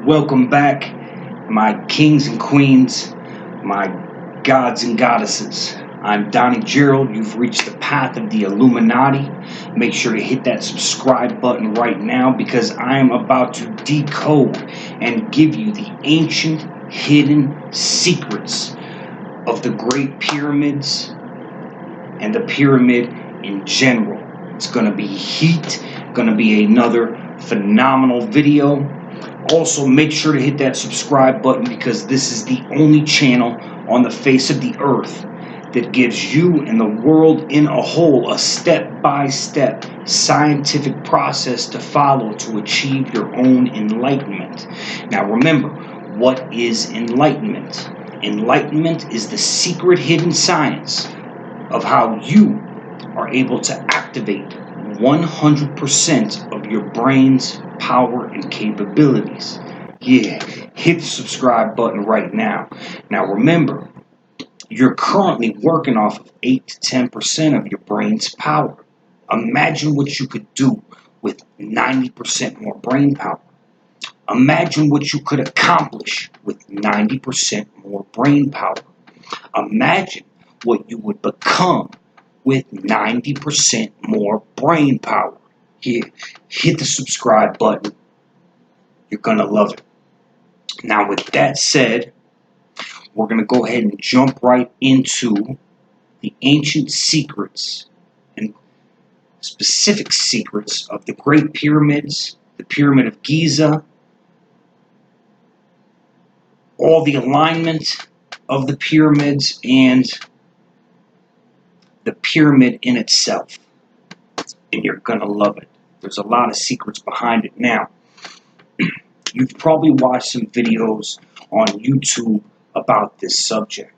Welcome back, my kings and queens, my gods and goddesses. I'm Donny Gerald. You've reached the path of the Illuminati. Make sure to hit that subscribe button right now because I am about to decode and give you the ancient hidden secrets of the Great Pyramids and the pyramid in general. It's going to be heat, going to be another phenomenal video. Also, make sure to hit that subscribe button because this is the only channel on the face of the earth that gives you and the world in a whole a step-by-step scientific process to follow to achieve your own enlightenment. Now remember, what is enlightenment? Enlightenment is the secret hidden science of how you are able to activate 100% of your brain's power and capabilities. Yeah, hit the subscribe button right now. Now remember, you're currently working off of 8 to 10% of your brain's power. Imagine what you could do with 90% more brain power. Imagine what you could accomplish with 90% more brain power. Imagine what you would become with 90% more brain power. Yeah, hit the subscribe button. You're going to love it. Now, with that said, we're going to go ahead and jump right into the ancient secrets and specific secrets of the Great Pyramids, the Pyramid of Giza, all the alignment of the pyramids, and the pyramid in itself. And you're going to love it. There's a lot of secrets behind it. Now, you've probably watched some videos on YouTube about this subject.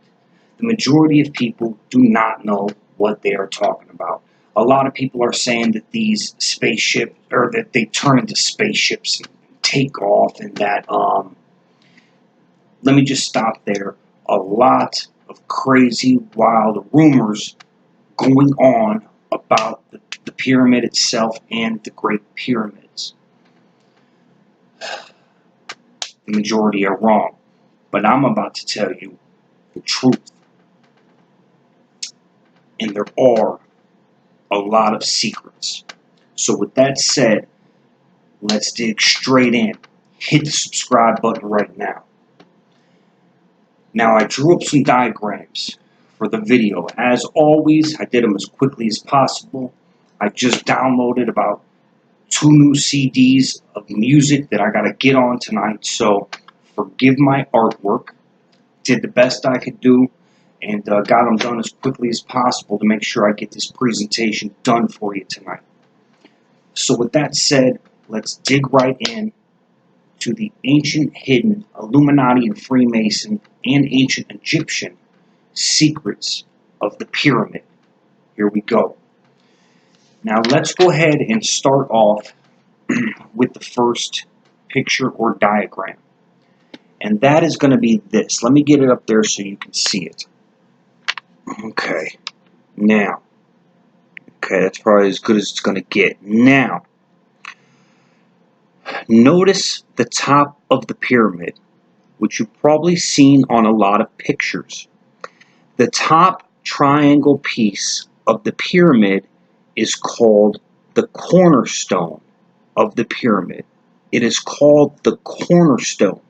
The majority of people do not know what they are talking about. A lot of people are saying that these spaceships, or that they turn into spaceships and take off, and that, let me just stop there. A lot of crazy, wild rumors going on about the pyramid itself and the Great Pyramids. The majority are wrong, but I'm about to tell you the truth. And there are a lot of secrets. So with that said, let's dig straight in. Hit the subscribe button right now. Now I drew up some diagrams for the video. As always, I did them as quickly as possible. I just downloaded about 2 new CDs of music that I got to get on tonight, so forgive my artwork. Did the best I could do and got them done as quickly as possible to make sure I get this presentation done for you tonight. So with that said, let's dig right in to the ancient hidden Illuminati and Freemason and ancient Egyptian secrets of the pyramid. Here we go. Now let's go ahead and start off with the first picture or diagram. And that is going to be this. Let me get it up there so you can see it. Okay. Now. Okay, that's probably as good as it's going to get. Now. Notice the top of the pyramid, which you've probably seen on a lot of pictures. The top triangle piece of the pyramid is called the cornerstone of the pyramid. It is called the cornerstone.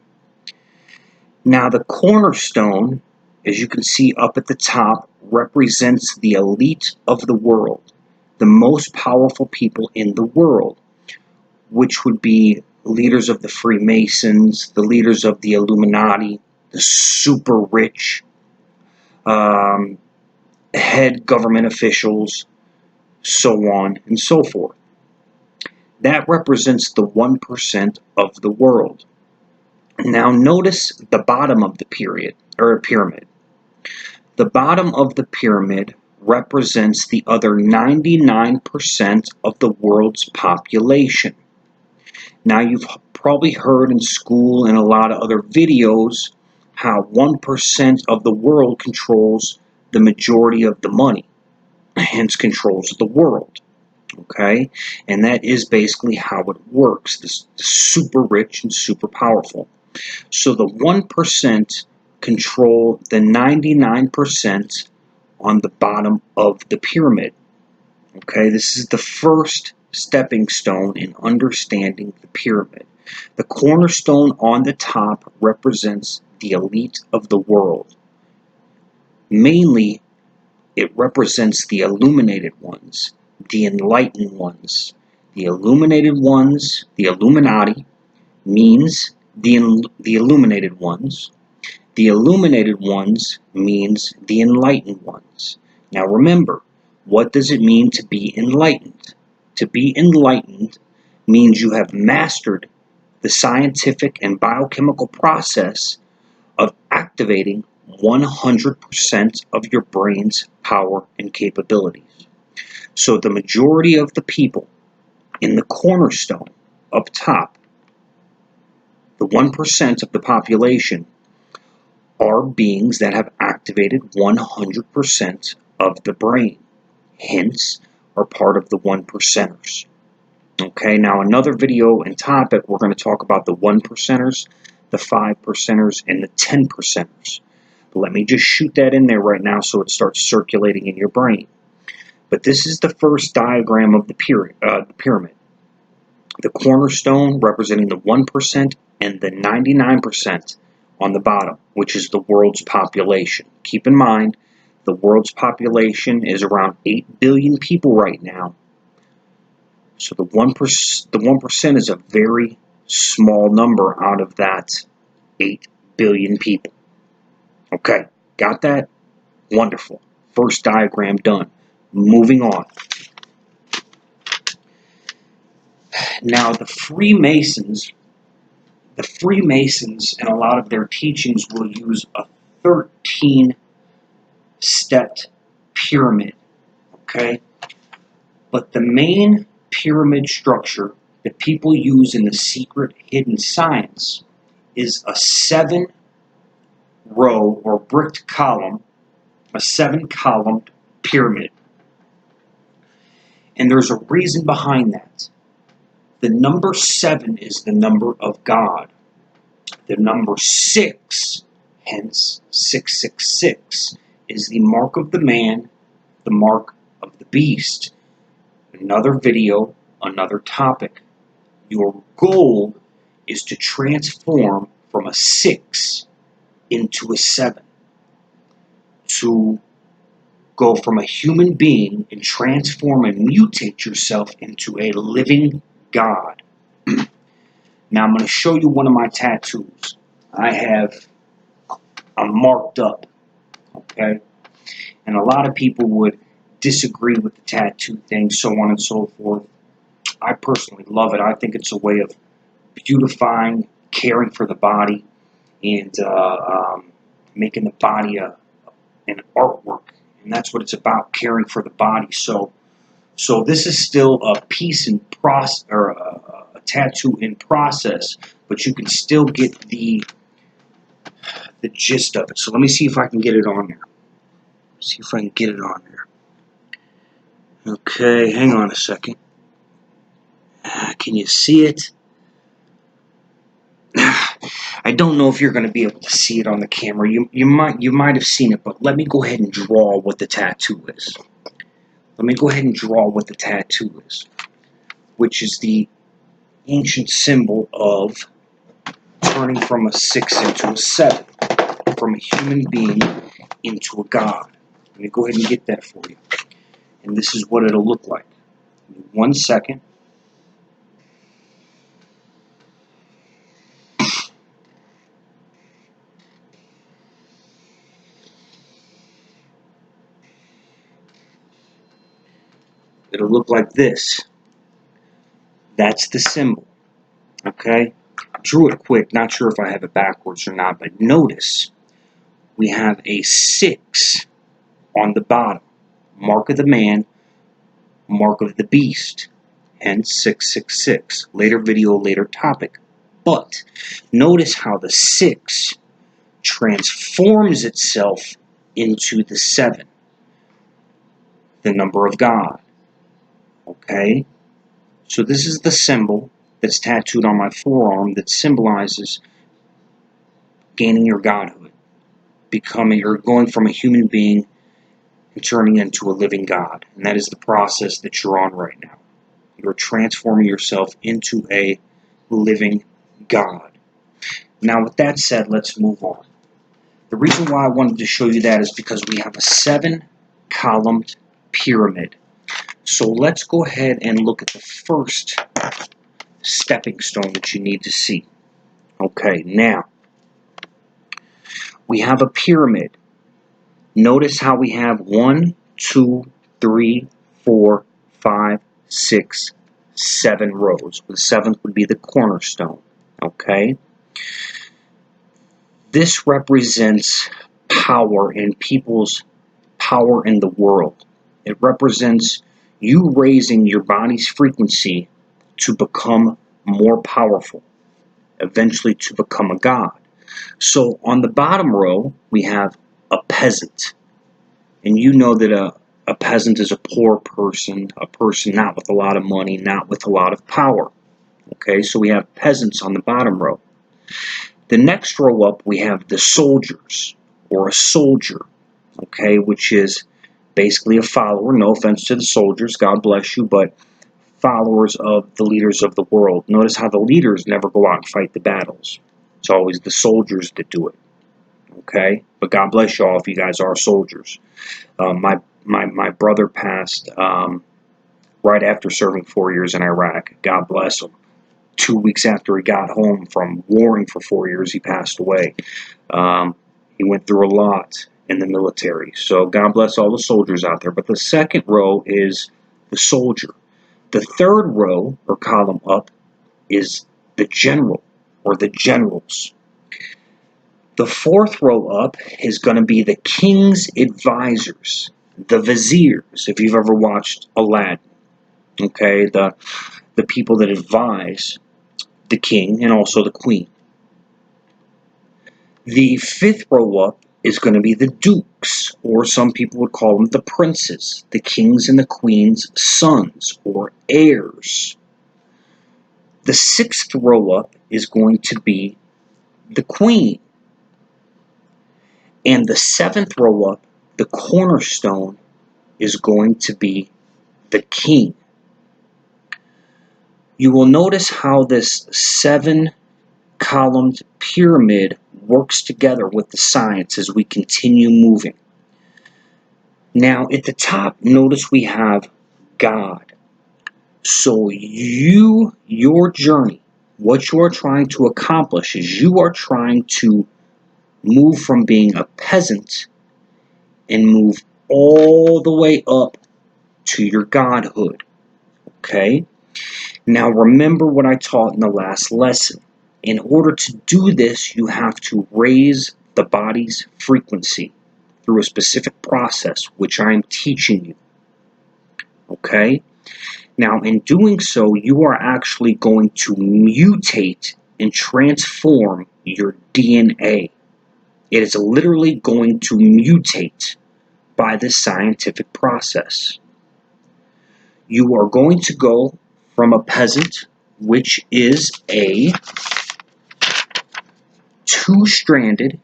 Now the cornerstone, as you can see up at the top, represents the elite of the world, the most powerful people in the world, which would be leaders of the Freemasons, the leaders of the Illuminati, the super rich, head government officials, so on and so forth. That represents the 1% of the world. Now notice the bottom of the pyramid. The bottom of the pyramid represents the other 99% of the world's population. Now you've probably heard in school and a lot of other videos how 1% of the world controls the majority of the money, hence controls the world. Okay, and that is basically how it works. This super rich and super powerful. So the 1% control the 99% on the bottom of the pyramid. Okay, this is the first stepping stone in understanding the pyramid. The cornerstone on the top represents the elite of the world. Mainly, it represents the illuminated ones, the enlightened ones. The illuminated ones, the Illuminati, means the illuminated ones. The illuminated ones means the enlightened ones. Now remember, what does it mean to be enlightened? To be enlightened means you have mastered the scientific and biochemical process of activating 100% of your brain's power and capabilities. So the majority of the people in the cornerstone up top, the 1% of the population, are beings that have activated 100% of the brain, hence are part of the 1%ers. Okay, now another video and topic, we're going to talk about the 1%ers, the 5%ers, and the 10%ers. But let me just shoot that in there right now so it starts circulating in your brain. But this is the first diagram of the pyramid. The cornerstone representing the 1% and the 99% on the bottom, which is the world's population. Keep in mind, the world's population is around 8 billion people right now. So the 1% is a very small number out of that 8 billion people. Okay, got that? Wonderful. First diagram done. Moving on. Now the Freemasons and a lot of their teachings will use a 13-stepped pyramid, okay? But the main pyramid structure that people use in the secret hidden science is a 7-row or bricked column, a 7-columned pyramid. And there's a reason behind that. The number 7 is the number of God. The number 6, hence 666, is the mark of the man, the mark of the beast. Another video, another topic. Your goal is to transform from a 6 into a 7. To go from a human being and transform and mutate yourself into a living God. Now I'm going to show you one of my tattoos. I'm marked up, okay? And a lot of people would disagree with the tattoo thing, so on and so forth. I personally love it. I think it's a way of beautifying, caring for the body, and making the body an artwork. And that's what it's about, caring for the body. So this is still a piece in process, or a tattoo in process, but you can still get the gist of it. So let me see if I can get it on there. See if I can get it on there. Okay, hang on a second. Can you see it? I don't know if you're going to be able to see it on the camera. You might have seen it, but let me go ahead and draw what the tattoo is. Let me go ahead and draw what the tattoo is, which is the ancient symbol of turning from a 6 into a 7, from a human being into a God. Let me go ahead and get that for you. And this is what it'll look like. 1 second. It'll look like this. That's the symbol. Okay? I drew it quick. Not sure if I have it backwards or not, but notice we have a 6 on the bottom. Mark of the man, mark of the beast. Hence 666. Later video, later topic. But notice how the 6 transforms itself into the 7, the number of God. Okay? So this is the symbol that's tattooed on my forearm that symbolizes gaining your godhood, becoming or going from a human being and turning into a living God. And that is the process that you're on right now. You're transforming yourself into a living God. Now, with that said, let's move on. The reason why I wanted to show you that is because we have a 7-columned pyramid. So let's go ahead and look at the first stepping stone that you need to see. Okay, now, we have a pyramid. Notice how we have 1, 2, 3, 4, 5, 6, 7 rows. The seventh would be the cornerstone. Okay? This represents power in people's power in the world. It represents you raising your body's frequency to become more powerful, eventually to become a god. So on the bottom row, we have a peasant. And you know that a peasant is a poor person, a person not with a lot of money, not with a lot of power. Okay, so we have peasants on the bottom row. The next row up, we have the soldiers, or a soldier, okay, which is basically a follower. No offense to the soldiers, God bless you, but followers of the leaders of the world. Notice how the leaders never go out and fight the battles. It's always the soldiers that do it, okay? But God bless y'all if you guys are soldiers. My brother passed right after serving 4 years in Iraq. God bless him. 2 weeks after he got home from warring for 4 years, he passed away. He went through a lot in the military. So God bless all the soldiers out there. But the second row is the soldier. The third row, or column up, is the general, or the generals. The fourth row up is going to be the king's advisors, the viziers, if you've ever watched Aladdin. Okay, the people that advise the king and also the queen. The fifth row up is going to be the dukes, or some people would call them the princes, the king's and the queen's sons, or heirs. The sixth row up is going to be the queen. And the seventh row up, the cornerstone, is going to be the king. You will notice how this 7-columned pyramid works together with the science as we continue moving. Now, at the top, notice we have God. So your journey, what you are trying to accomplish is you are trying to move from being a peasant and move all the way up to your godhood. Okay? Now remember what I taught in the last lesson. In order to do this, you have to raise the body's frequency through a specific process, which I am teaching you. Okay? Now, in doing so, you are actually going to mutate and transform your DNA. It is literally going to mutate by this scientific process. You are going to go from a peasant, which is a 2-stranded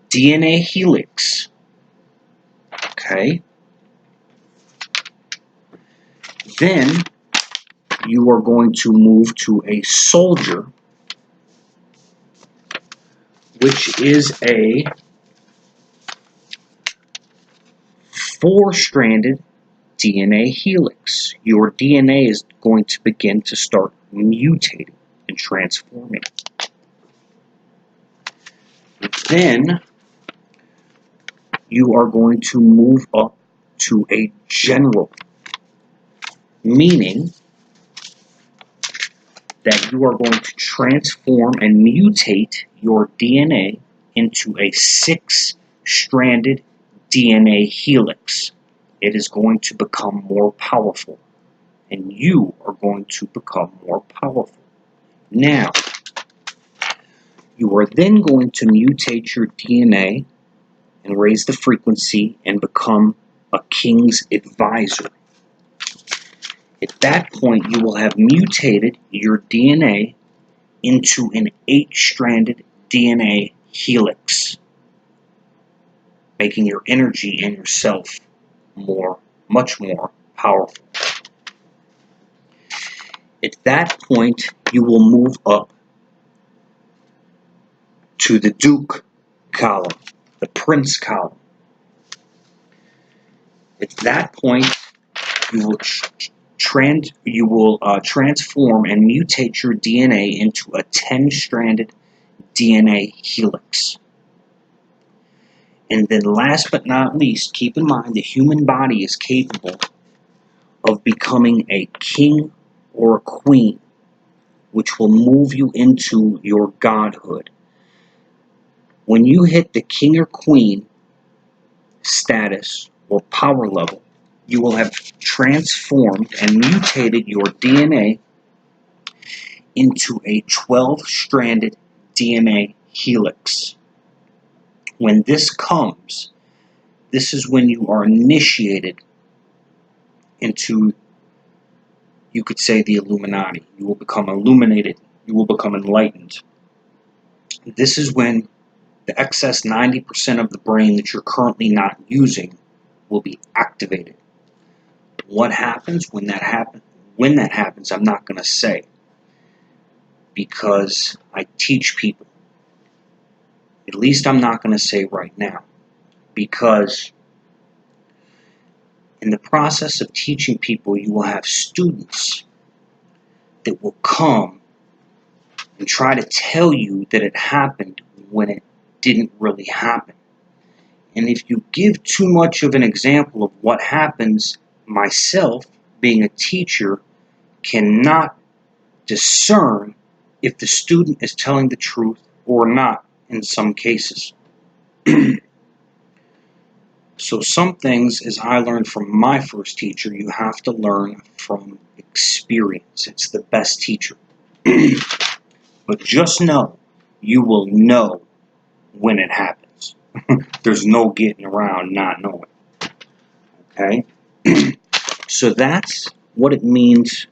DNA helix. Okay? Then you are going to move to a soldier, which is a 4-stranded DNA helix. Your DNA is going to begin to start mutating and transforming. Then you are going to move up to a general, meaning that you are going to transform and mutate your DNA into a 6-stranded DNA helix. It is going to become more powerful, and you are going to become more powerful. Now, you are then going to mutate your DNA and raise the frequency and become a king's advisor. At that point, you will have mutated your DNA into an 8-stranded DNA helix, making your energy and yourself much more powerful. At that point, you will move up to the Duke column, the Prince column. At that point, you will transform and mutate your DNA into a 10-stranded DNA helix. And then last but not least, keep in mind the human body is capable of becoming a king or a queen, which will move you into your godhood. When you hit the king or queen status or power level, you will have transformed and mutated your DNA into a 12-stranded DNA helix. When this comes, this is when you are initiated into, you could say, the Illuminati. You will become illuminated. You will become enlightened. This is when the excess 90% of the brain that you're currently not using will be activated. What happens when that happens? When that happens, I'm not going to say, because I teach people. At least I'm not going to say right now, because in the process of teaching people, you will have students that will come and try to tell you that it happened when it didn't really happen. And if you give too much of an example of what happens, myself, being a teacher, cannot discern if the student is telling the truth or not in some cases. So some things, as I learned from my first teacher, you have to learn from experience. It's the best teacher. But just know, you will know when it happens. There's no getting around not knowing. Okay? So that's what it means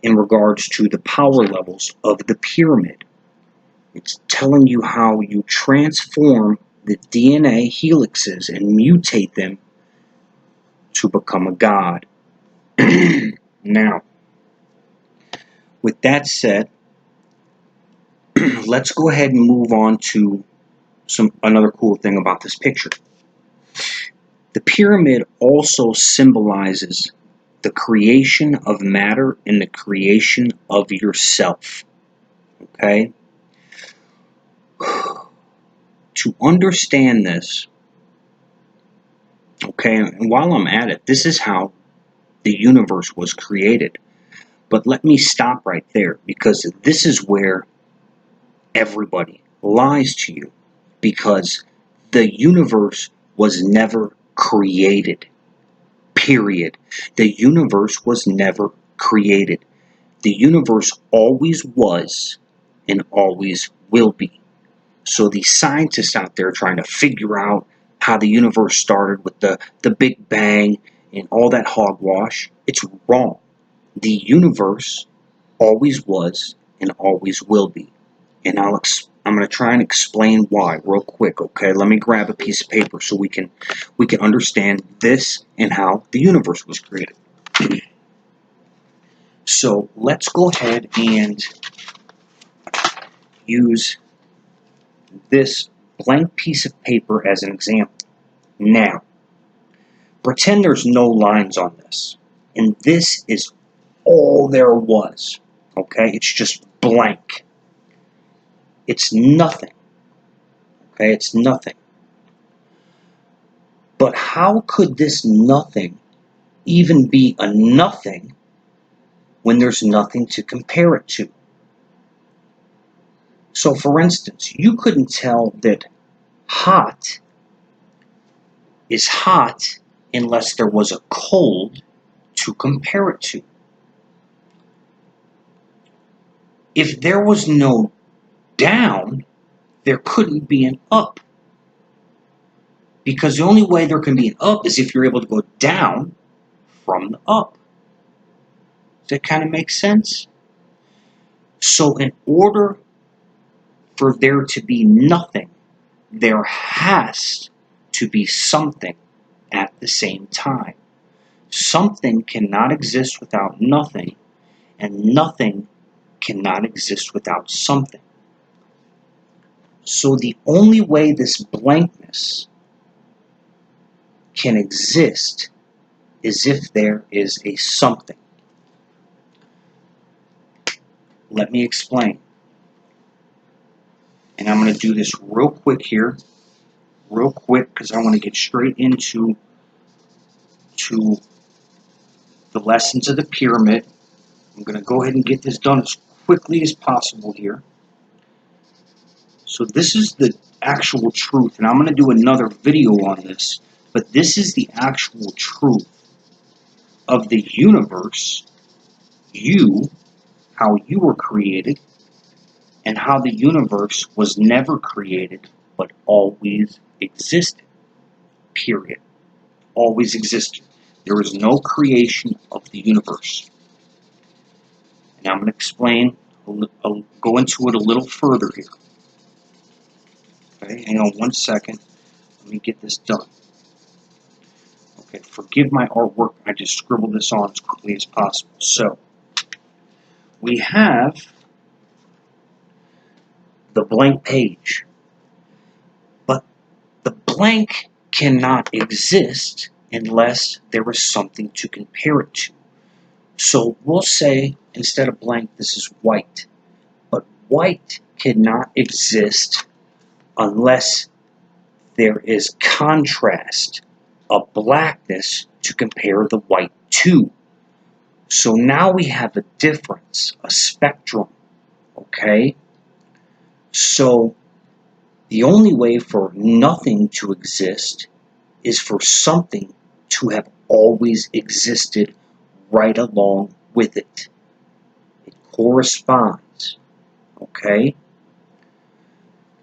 in regards to the power levels of the pyramid. It's telling you how you transform the DNA helixes and mutate them to become a god. Now, with that said, let's go ahead and move on to another cool thing about this picture. The pyramid also symbolizes the creation of matter and the creation of yourself. Okay? To understand this, okay, and while I'm at it, this is how the universe was created. But let me stop right there, because this is where everybody lies to you, because the universe was never created. Period. The universe was never created. The universe always was and always will be. So the scientists out there trying to figure out how the universe started with the Big Bang and all that hogwash, it's wrong. The universe always was and always will be. And I'm going to try and explain why real quick, okay? Let me grab a piece of paper so we can understand this and how the universe was created. So let's go ahead and use this blank piece of paper as an example. Now, pretend there's no lines on this, and this is all there was, okay? It's just blank. It's nothing, okay? It's nothing. But how could this nothing even be a nothing when there's nothing to compare it to? So, for instance, you couldn't tell that hot is hot unless there was a cold to compare it to. If there was no down, there couldn't be an up. Because the only way there can be an up is if you're able to go down from the up. Does that kind of make sense? So in order for there to be nothing, there has to be something at the same time. Something cannot exist without nothing, and nothing cannot exist without something. So the only way this blankness can exist is if there is a something. Let me explain. And I'm going to do this real quick here. Real quick, because I want to get straight into the lessons of the pyramid. I'm going to go ahead and get this done as quickly as possible here. So this is the actual truth, and I'm going to do another video on this, but this is the actual truth of the universe, you, how you were created, and how the universe was never created, but always existed. Period. Always existed. There is no creation of the universe. And I'm going to explain, I'll go into it a little further here. Okay, hang on one second. Let me get this done. Okay, forgive my artwork. I just scribbled this on as quickly as possible. So, we have the blank page. But the blank cannot exist unless there is something to compare it to. So we'll say, instead of blank, this is white. But white cannot exist unless there is contrast, a blackness to compare the white to. So now we have a difference, a spectrum, okay? So the only way for nothing to exist is for something to have always existed right along with it. It corresponds, okay?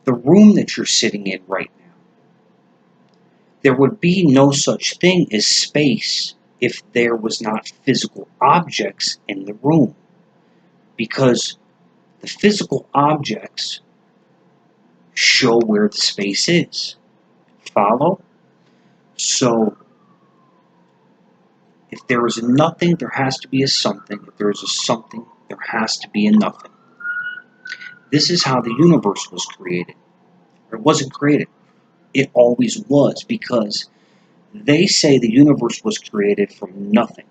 The room that you're sitting in right now, there would be no such thing as space if there was not physical objects in the room, because the physical objects show where the space is. Follow? So, if there is a nothing, there has to be a something. If there is a something, there has to be a nothing. This is how the universe was created. Or it wasn't created. It always was, because they say the universe was created from nothing.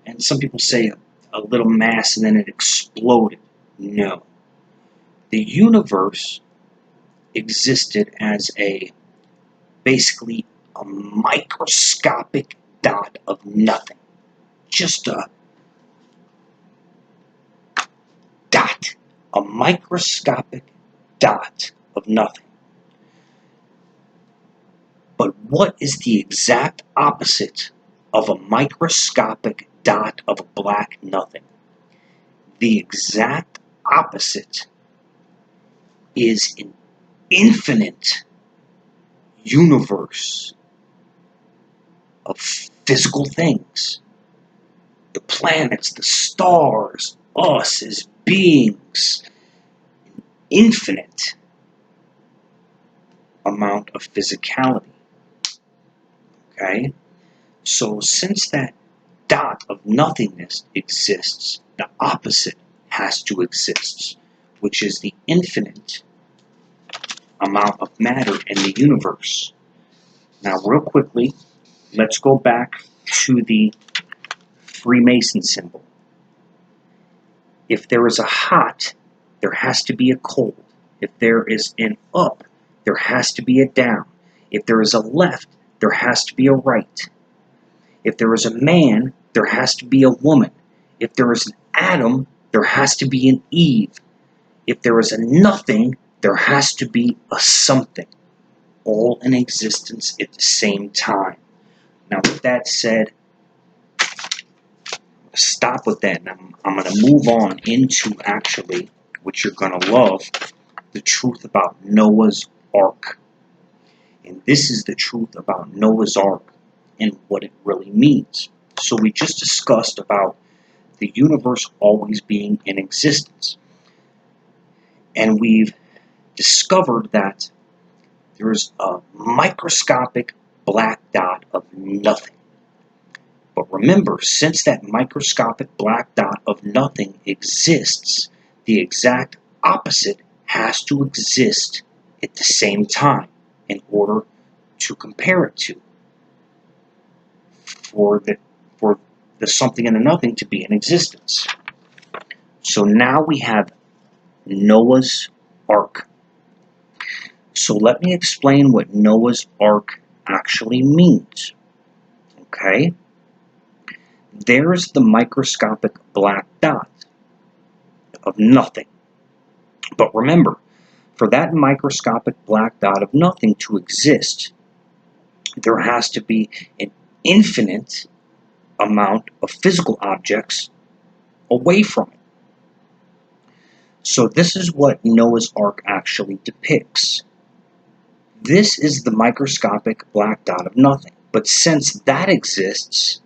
And some people say a little mass and then it exploded. No. The universe existed as basically a microscopic dot of nothing. Just a dot. A microscopic dot of nothing. But what is the exact opposite of a microscopic dot of a black nothing? The exact opposite is an infinite universe of physical things. The planets, the stars, us as beings, an infinite amount of physicality. Okay? So since that dot of nothingness exists, the opposite has to exist, which is the infinite amount of matter in the universe. Now, real quickly, let's go back to the Freemason symbol. If there is a hot, there has to be a cold. If there is an up, there has to be a down. If there is a left, there has to be a right. If there is a man, there has to be a woman. If there is an Adam, there has to be an Eve. If there is a nothing, there has to be a something, all in existence at the same time. Now, with that said, stop with that, and I'm going to move on into actually, which you're going to love, the truth about Noah's Ark. And this is the truth about Noah's Ark and what it really means. So we just discussed about the universe always being in existence. And we've discovered that there's a microscopic black dot of nothing. But remember, since that microscopic black dot of nothing exists, the exact opposite has to exist at the same time in order to compare it to, for the something and the nothing to be in existence. So now we have Noah's Ark. So let me explain what Noah's Ark actually means. Okay? There's the microscopic black dot of nothing. But remember, for that microscopic black dot of nothing to exist, there has to be an infinite amount of physical objects away from it. So this is what Noah's Ark actually depicts. This is the microscopic black dot of nothing. But since that exists,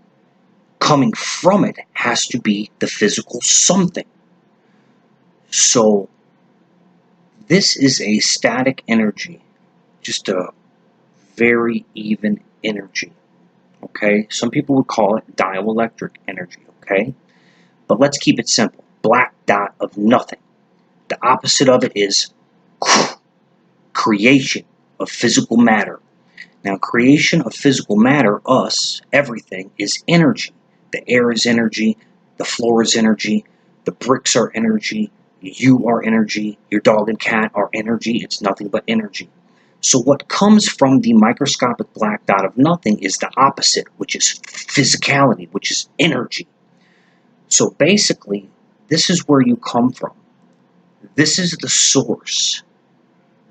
coming from it has to be the physical something. So this is a static energy, just a very even energy. Okay? Some people would call it dielectric energy. Okay? But let's keep it simple. Black dot of nothing. The opposite of it is creation of physical matter. Now, creation of physical matter, us, everything, is energy. The air is energy, the floor is energy, the bricks are energy, you are energy, your dog and cat are energy. It's nothing but energy. So what comes from the microscopic black dot of nothing is the opposite, which is physicality, which is energy. So basically, this is where you come from. This is the source.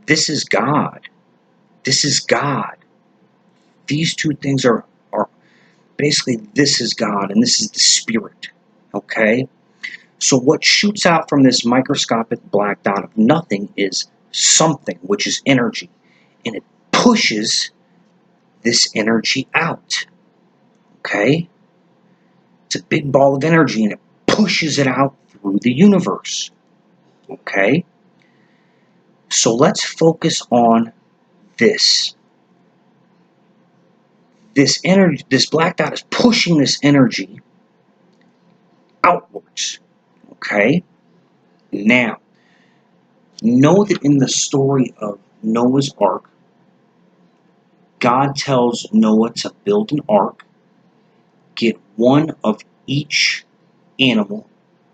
This is God. This is God. These two things are basically, this is God and this is the spirit. Okay? So what shoots out from this microscopic black dot of nothing is something, which is energy. And it pushes this energy out. Okay? It's a big ball of energy and it pushes it out through the universe. Okay? So let's focus on this. This energy, this black dot is pushing this energy outwards. Okay? Now, know that in the story of Noah's Ark, God tells Noah to build an ark, get one of each animal,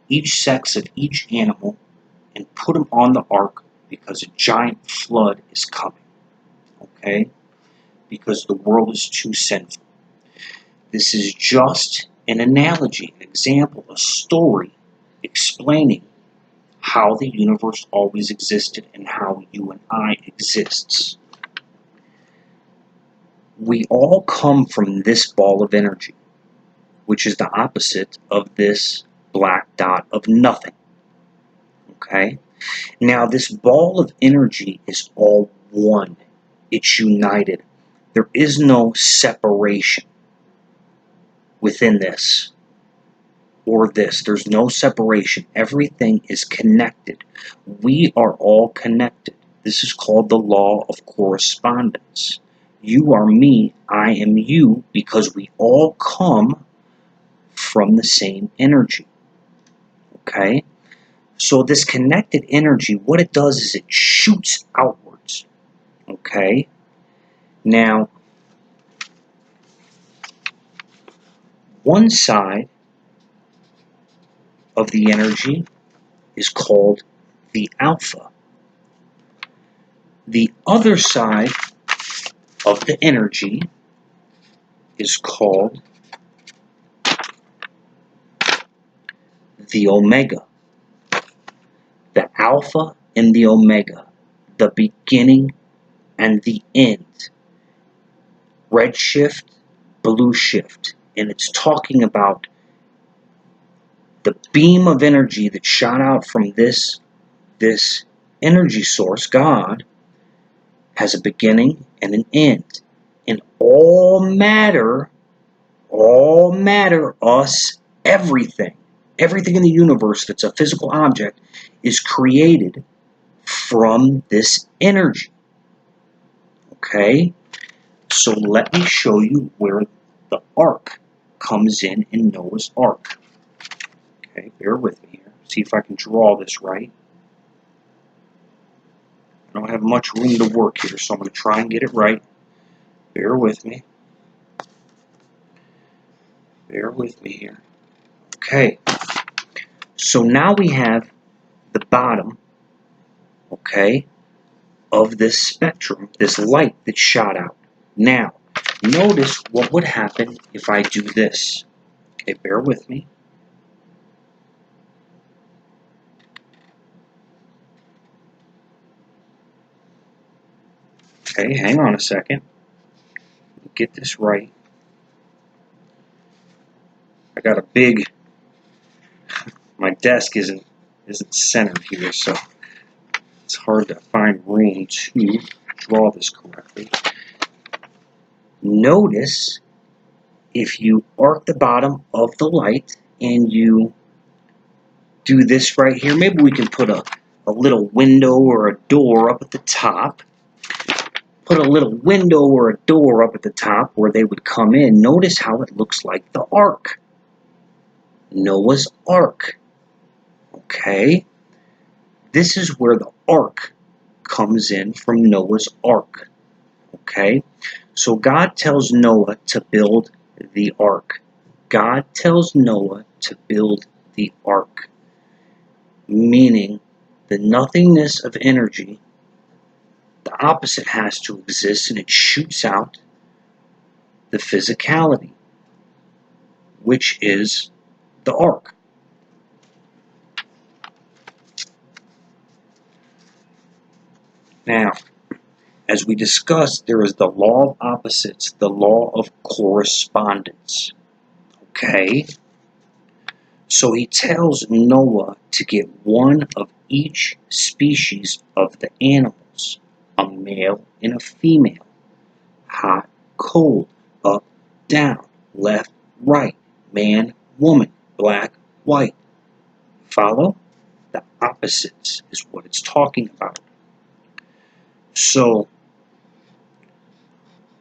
each sex of each animal, and put them on the ark because a giant flood is coming. Okay? Because the world is too sinful. This is just an analogy, an example, a story explaining how the universe always existed and how you and I exists. We all come from this ball of energy, which is the opposite of this black dot of nothing. Okay? Now, this ball of energy is all one. It's united. There is no separation within this or this. There's no separation. Everything is connected. We are all connected. This is called the law of correspondence. You are me, I am you, because we all come from the same energy. Okay? So this connected energy, what it does is it shoots outwards. Okay? Now, one side of the energy is called the alpha. The other side of the energy is called the omega. The alpha and the omega, the beginning and the end. Red shift, blue shift. And it's talking about the beam of energy that shot out from this energy source, God, has a beginning and an end. And all matter, us, everything, everything in the universe that's a physical object is created from this energy. Okay? So let me show you where the ark comes in Noah's Ark. Okay, bear with me here. See if I can draw this right. I don't have much room to work here, so I'm going to try and get it right. Bear with me. Bear with me here. Okay. So now we have the bottom, okay, of this spectrum, this light that shot out. Now, notice what would happen if I do this. Okay, bear with me. Okay, hang on a second. Get this right. I got a big, my desk isn't centered here, so it's hard to find room to draw this correctly. Notice if you arc the bottom of the light and you do this right here, maybe we can put a little window or a door up at the top. Put a little window or a door up at the top where they would come in. Notice how it looks like the ark. Noah's Ark. Okay? This is where the ark comes in from Noah's Ark. Okay? So God tells Noah to build the ark. God tells Noah to build the ark. Meaning the nothingness of energy, the opposite has to exist, and it shoots out the physicality, which is the ark. Now, as we discussed, there is the law of opposites, the law of correspondence. Okay? So he tells Noah to get one of each species of the animals, a male and a female, hot, cold, up, down, left, right, man, woman, black, white. Follow? The opposites is what it's talking about. So,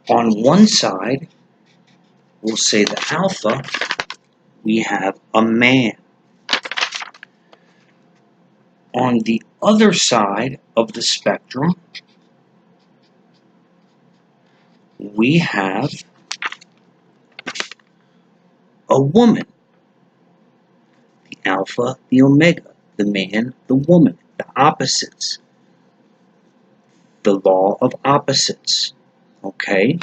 on one side, we'll say the alpha, we have a man. On the other side of the spectrum, we have a woman. The alpha, the omega, the man, the woman, the opposites. The law of opposites. Okay?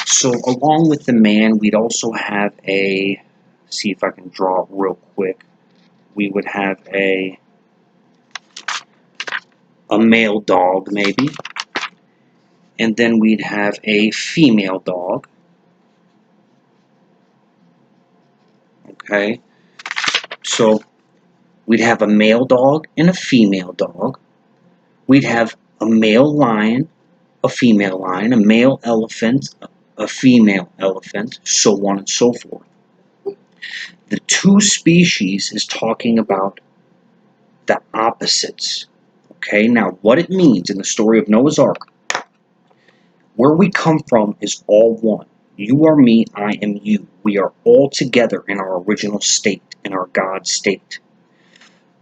So along with the man, we'd also have see if I can draw it real quick. We would have a male dog, maybe. And then we'd have a female dog. Okay? So we'd have a male dog and a female dog. We'd have a male lion, a female lion, a male elephant, a female elephant, so on and so forth. The two species is talking about the opposites. Okay, now what it means in the story of Noah's Ark, where we come from is all one. You are me, I am you. We are all together in our original state, in our God state.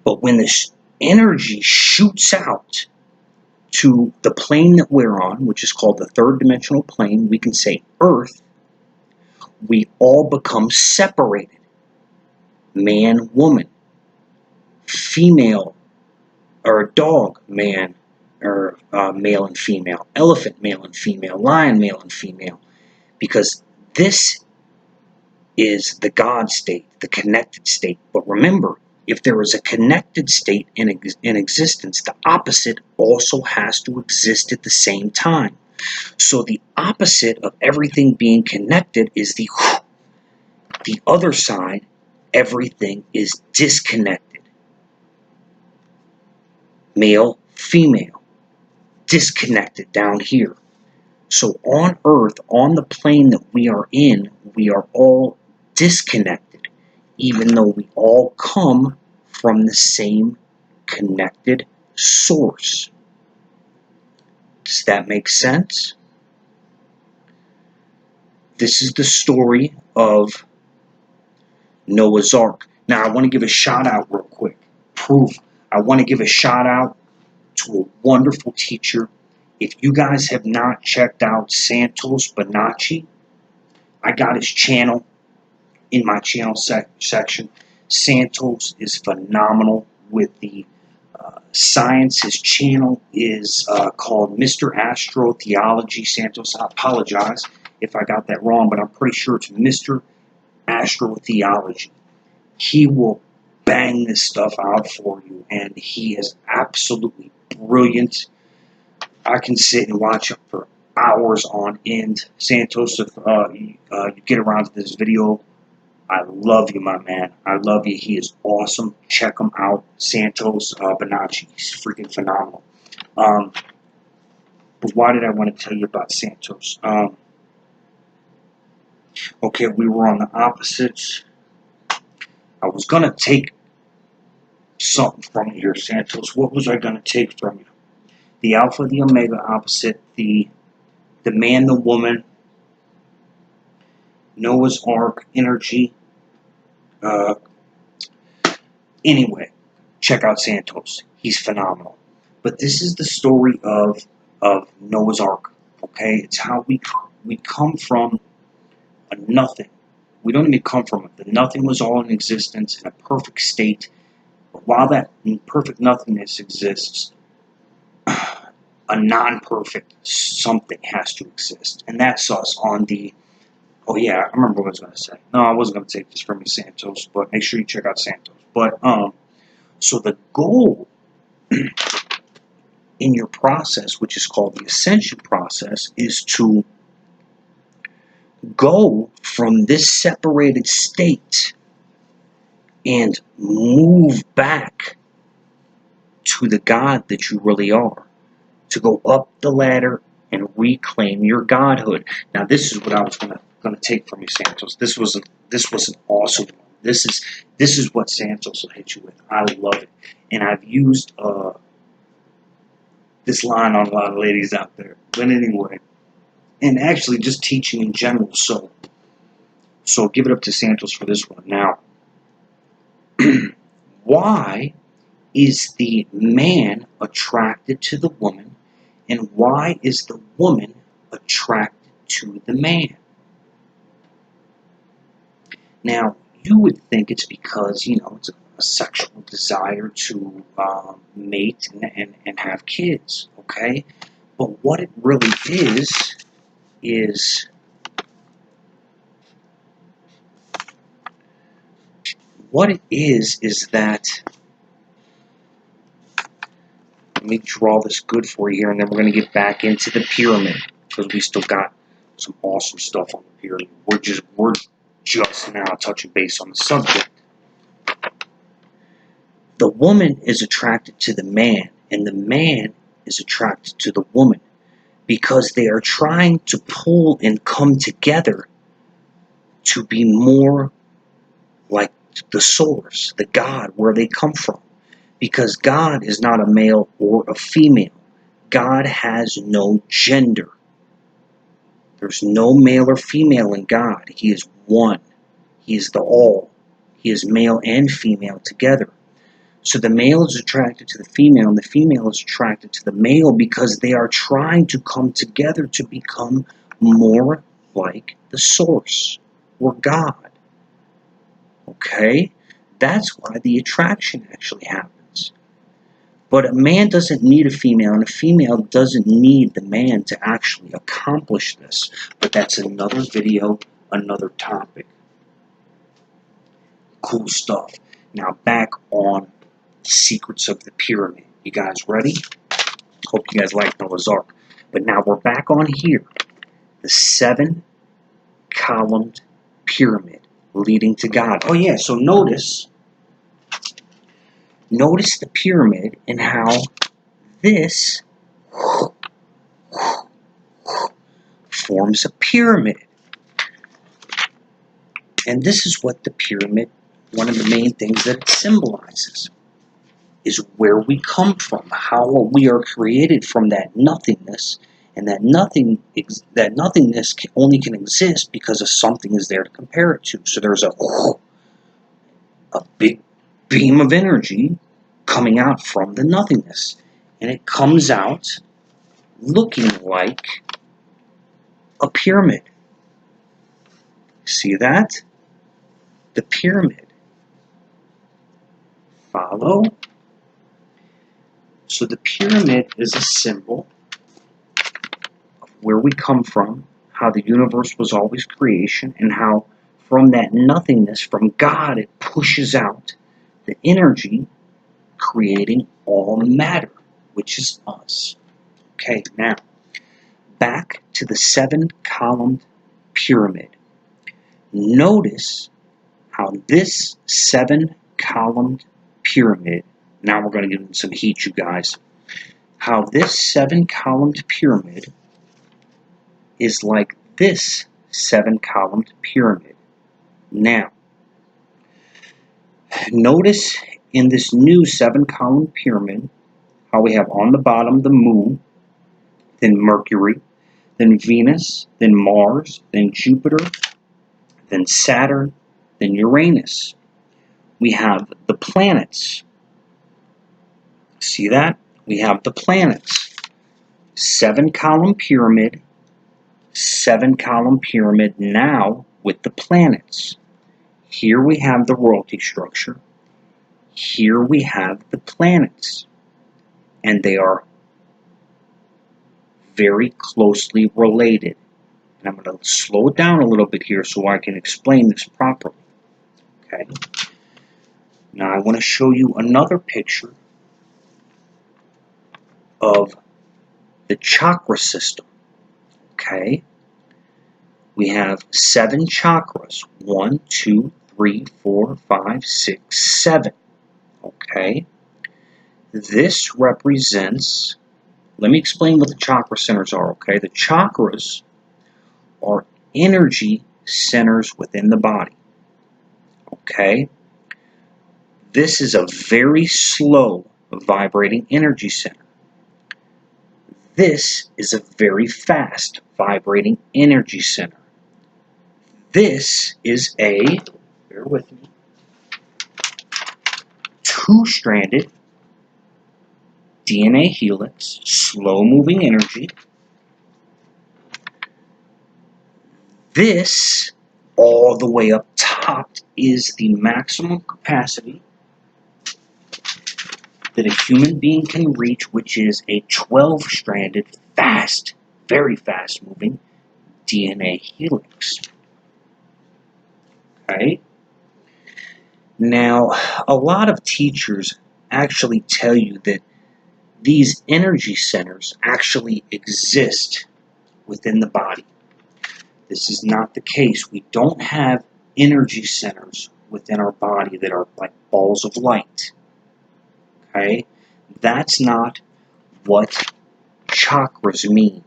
But when this energy shoots out to the plane that we're on, which is called the third dimensional plane, we can say Earth, we all become separated. Man, woman, female, or dog, man, or male and female, elephant, male and female, lion, male and female, because this is the God state, the connected state. But remember, if there is a connected state in existence, the opposite also has to exist at the same time. So the opposite of everything being connected is the other side. Everything is disconnected. Male, female, disconnected down here. So on Earth, on the plane that we are in, we are all disconnected. even though we all come from the same connected source. Does that make sense? This is the story of Noah's Ark. Now, I want to give a shout out real quick. Proof. I want to give a shout out to a wonderful teacher. If you guys have not checked out Santos Bonacci, I got his channel in my channel section. Santos is phenomenal with the science. His channel is called Mr. Astro Theology Santos. I apologize if I got that wrong, but I'm pretty sure it's Mr. Astro Theology. He will bang this stuff out for you, and he is absolutely brilliant. I can sit and watch him for hours on end. Santos, if you get around to this video, I love you, my man. I love you. He is awesome. Check him out. Santos Bonacci. He's freaking phenomenal. But why did I want to tell you about Santos? Okay, we were on the opposites. I was going to take something from you here, Santos. What was I going to take from you? The alpha, the omega opposite, the man, the woman, Noah's Ark, energy. Anyway, check out Santos. He's phenomenal. But this is the story of Noah's Ark. Okay, it's how we come from a nothing. We don't even come from it. The nothing was all in existence in a perfect state. But while that perfect nothingness exists, a non-perfect something has to exist, and that's us on the. Oh yeah, I remember what I was going to say. No, I wasn't going to take this from you, Santos, but make sure you check out Santos. But so the goal in your process, which is called the ascension process, is to go from this separated state and move back to the God that you really are, to go up the ladder and reclaim your godhood. Now, this is what I was going to take from you, Santos. This was an awesome one. This is what Santos will hit you with. I love it, and I've used this line on a lot of ladies out there. But anyway, and actually just teaching in general. So give it up to Santos for this one. Now, why is the man attracted to the woman, and why is the woman attracted to the man? Now, you would think it's because, it's a sexual desire to mate and have kids, okay? But what it really is what it is that, let me draw this good for you here, and then we're going to get back into the pyramid, because we still got some awesome stuff on the pyramid. We're just now touching base on the subject. The woman is attracted to the man, and the man is attracted to the woman, because they are trying to pull and come together to be more like the source, the God, where they come from. Because God is not a male or a female. God has no gender. There's no male or female in God. He is one. He is the all. He is male and female together. So the male is attracted to the female, and the female is attracted to the male, because they are trying to come together to become more like the source or God. Okay? That's why the attraction actually happens. But a man doesn't need a female, and a female doesn't need the man to actually accomplish this. But that's another video, another topic. Cool stuff. Now back on Secrets of the Pyramid. You guys ready? Hope you guys like Noah's Ark. But now we're back on here. The 7-columned pyramid leading to God. Oh yeah, so notice the pyramid and how this forms a pyramid. And this is what the pyramid one of the main things that it symbolizes is where we come from, how we are created from that nothingness, and that nothingness only can exist because of something is there to compare it to. So there's a big beam of energy coming out from the nothingness, and it comes out looking like a pyramid. See that? The pyramid. Follow? So the pyramid is a symbol of where we come from, how the universe was always creation, and how from that nothingness, from God, it pushes out the energy creating all matter, which is us. Okay, now, back to the 7-columned pyramid. Notice how this 7-columned pyramid, now we're going to give it some heat, you guys, how this 7-columned pyramid is like this 7-columned pyramid. Now, notice in this new 7-column pyramid how we have on the bottom the moon, then Mercury, then Venus, then Mars, then Jupiter, then Saturn, then Uranus. We have the planets. See that? We have the planets. 7-column pyramid, 7-column pyramid now with the planets. Here we have the royalty structure. Here we have the planets. And they are very closely related. And I'm going to slow it down a little bit here so I can explain this properly. Okay. Now I want to show you another picture of the chakra system. Okay. We have 7 chakras. 1, 2, 3, 4, 5, 6, 7. Okay. This represents, let me explain what the chakra centers are, okay? The chakras are energy centers within the body. Okay? This is a very slow vibrating energy center. This is a very fast vibrating energy center. This is a, bear with me, 2-stranded DNA helix, slow moving energy. This, all the way up top, is the maximum capacity that a human being can reach, which is a 12-stranded, fast, very fast-moving DNA helix. Okay? Now, a lot of teachers actually tell you that these energy centers actually exist within the body. This is not the case. We don't have energy centers within our body that are like balls of light. Okay? That's not what chakras mean.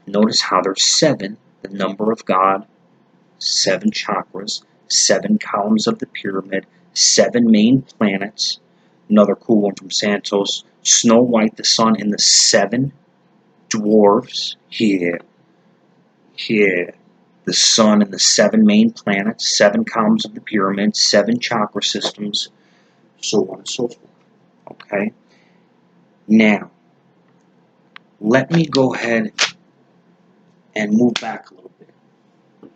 Notice how there's 7, the number of God, 7 chakras, 7 columns of the pyramid, 7 main planets. Another cool one from Santos, Snow White, the sun, and the 7 dwarves. Here. The sun and the 7 main planets, 7 columns of the pyramid, 7 chakra systems, so on and so forth. Okay? Now, let me go ahead and move back a little bit.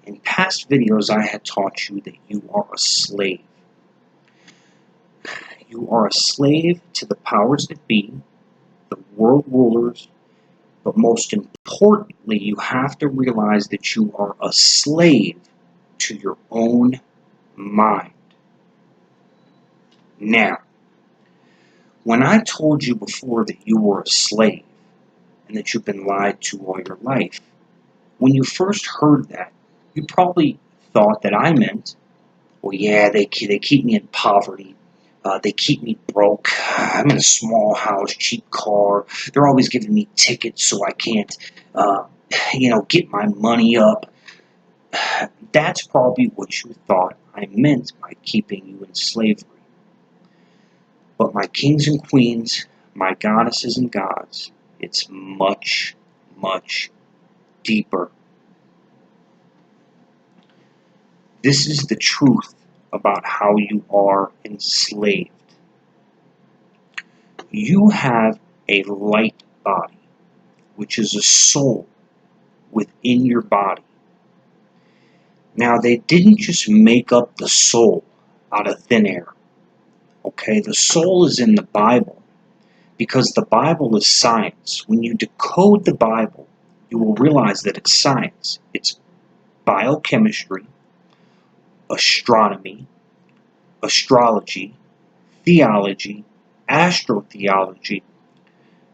In past videos, I had taught you that you are a slave. You are a slave to the powers that be, the world rulers, but most importantly, you have to realize that you are a slave to your own mind. Now, when I told you before that you were a slave and that you've been lied to all your life, when you first heard that, you probably thought that I meant, well, yeah, they keep me in poverty. They keep me broke. I'm in a small house, cheap car. They're always giving me tickets so I can't, get my money up. that's probably what you thought I meant by keeping you in slavery. But my kings and queens, my goddesses and gods, it's much, much deeper. This is the truth about how you are enslaved. You have a light body, which is a soul within your body. Now, they didn't just make up the soul out of thin air. Okay, the soul is in the Bible because the Bible is science. When you decode the Bible, you will realize that it's science. It's biochemistry, astronomy, astrology, theology, astrotheology.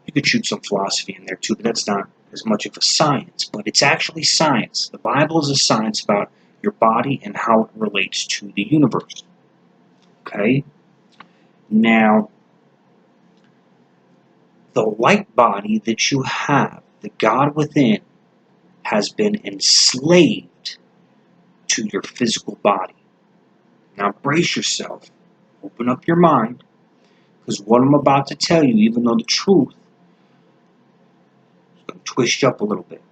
You could shoot some philosophy in there too, but that's not as much of a science. But it's actually science. The Bible is a science about your body and how it relates to the universe. Okay? Now, the light body that you have, the God within, has been enslaved to your physical body. Now brace yourself, open up your mind, because what I'm about to tell you, even though the truth is going to twist you up a little bit,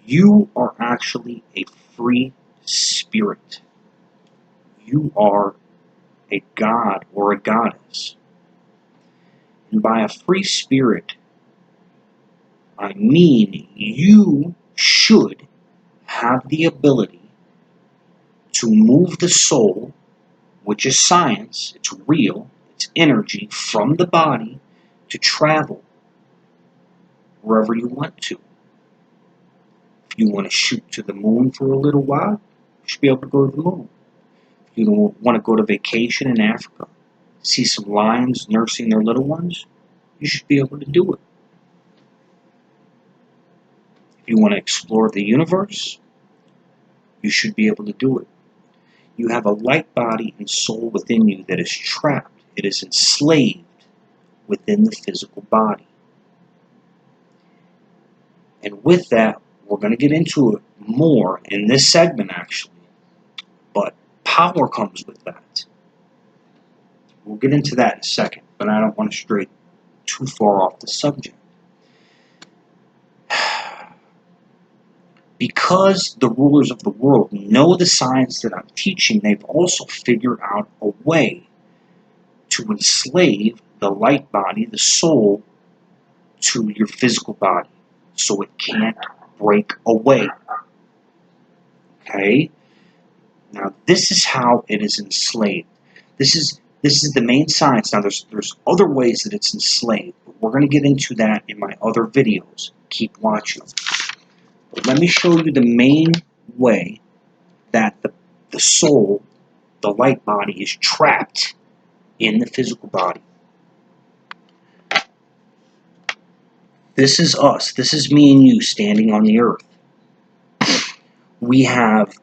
you are actually a free spirit. You are a god or a goddess. And by a free spirit, I mean you should have the ability to move the soul, which is science, it's real, it's energy, from the body to travel wherever you want to. If you want to shoot to the moon for a little while, you should be able to go to the moon. If you want to go to vacation in Africa, see some lions nursing their little ones, you should be able to do it. If you want to explore the universe, you should be able to do it. You have a light body and soul within you that is trapped. It is enslaved within the physical body. And with that, we're going to get into it more in this segment, actually. But power comes with that. We'll get into that in a second, but I don't want to stray too far off the subject. Because the rulers of the world know the science that I'm teaching, they've also figured out a way to enslave the light body, the soul, to your physical body, so it can't break away. Okay? Now, this is how it is enslaved. This is the main science. Now, there's other ways that it's enslaved, but we're going to get into that in my other videos. Keep watching. But let me show you the main way that the soul, the light body, is trapped in the physical body. This is us. This is me and you standing on the earth. We have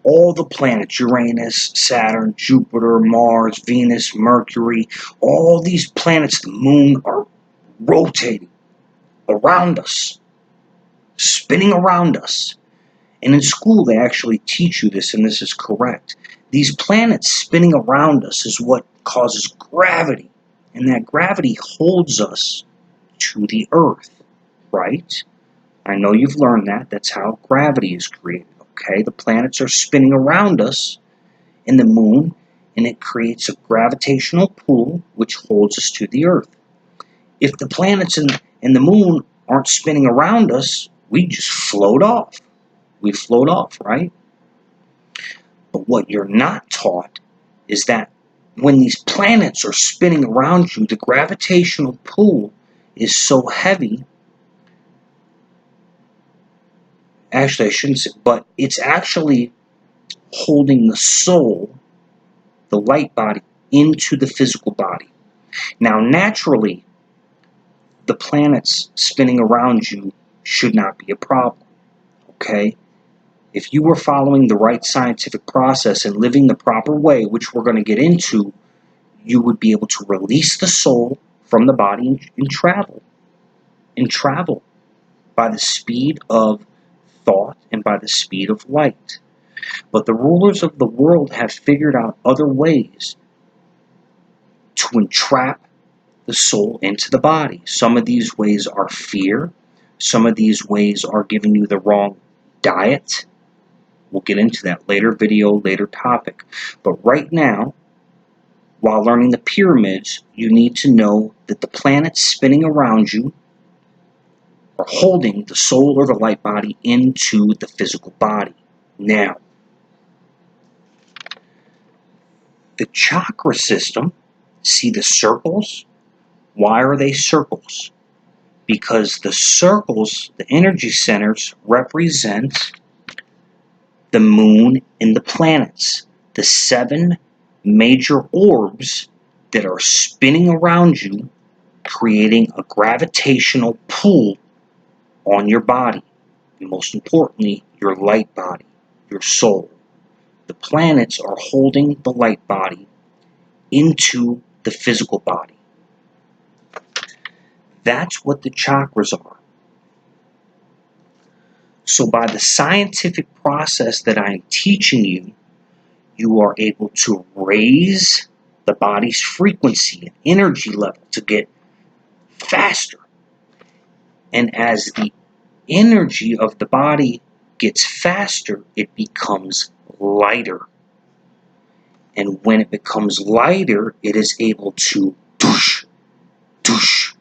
all the planets, Uranus, Saturn, Jupiter, Mars, Venus, Mercury, all these planets, the moon, are rotating around us, spinning around us. And in school, they actually teach you this, and this is correct. These planets spinning around us is what causes gravity, and that gravity holds us to the earth, right? I know you've learned that. That's how gravity is created, okay? The planets are spinning around us in the moon, and it creates a gravitational pull which holds us to the earth. If the planets and the moon aren't spinning around us, we just float off. We float off, right? But what you're not taught is that when these planets are spinning around you, the gravitational pull is so heavy. Actually, I shouldn't say, but it's actually holding the soul, the light body, into the physical body. Now, naturally, the planets spinning around you should not be a problem, okay? If you were following the right scientific process and living the proper way, which we're going to get into, you would be able to release the soul from the body and travel. And travel by the speed of thought and by the speed of light. But the rulers of the world have figured out other ways to entrap the soul into the body. Some of these ways are fear. Some of these ways are giving you the wrong diet. We'll get into that later video, later topic. But right now, while learning the pyramids, you need to know that the planets spinning around you are holding the soul or the light body into the physical body. Now, the chakra system, see the circles? Why are they circles? Because the circles, the energy centers, represent the moon and the planets, the 7 major orbs that are spinning around you, creating a gravitational pull on your body, and most importantly, your light body, your soul. The planets are holding the light body into the physical body. That's what the chakras are. So by the scientific process that I am teaching you, you are able to raise the body's frequency and energy level to get faster. And as the energy of the body gets faster, it becomes lighter. And when it becomes lighter, it is able to doosh, doosh,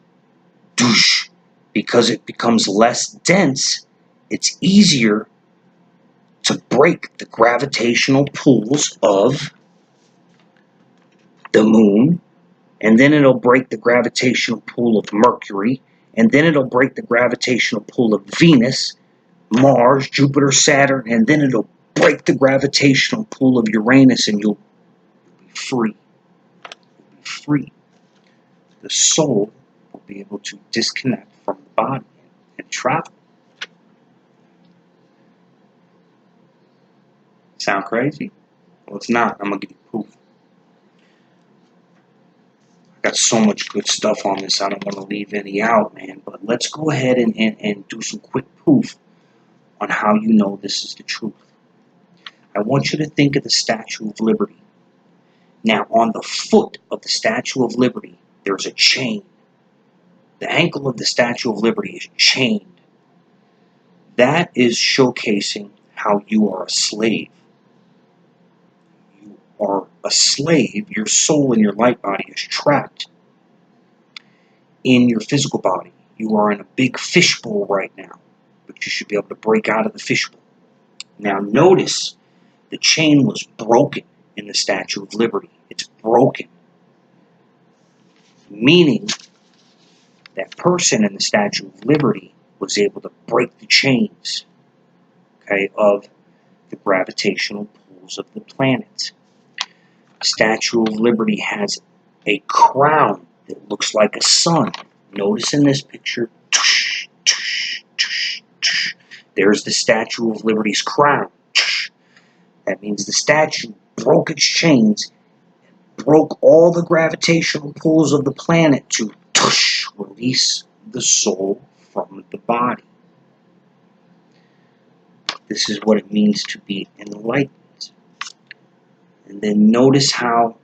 doosh. Because it becomes less dense, it's easier to break the gravitational pulls of the moon, and then it'll break the gravitational pull of Mercury, and then it'll break the gravitational pull of Venus, Mars, Jupiter, Saturn, and then it'll break the gravitational pull of Uranus, and you'll be free. You'll be free. The soul will be able to disconnect from the body and travel. Sound crazy? Well, it's not. I'm going to give you proof. I got so much good stuff on this, I don't want to leave any out, man. But let's go ahead and do some quick proof on how you know this is the truth. I want you to think of the Statue of Liberty. Now, on the foot of the Statue of Liberty, there's a chain. The ankle of the Statue of Liberty is chained. That is showcasing how you are a slave. You are a slave. Your soul and your light body is trapped in your physical body. You are in a big fishbowl right now, but you should be able to break out of the fishbowl. Now, notice the chain was broken in the Statue of Liberty. It's broken, meaning that person in the Statue of Liberty was able to break the chains, okay, of the gravitational pulls of the planets. The Statue of Liberty has a crown that looks like a sun. Notice in this picture, tush, tush, tush, tush. There's the Statue of Liberty's crown. Tush. That means the statue broke its chains, broke all the gravitational pulls of the planet to tush, release the soul from the body. This is what it means to be enlightened. And then notice how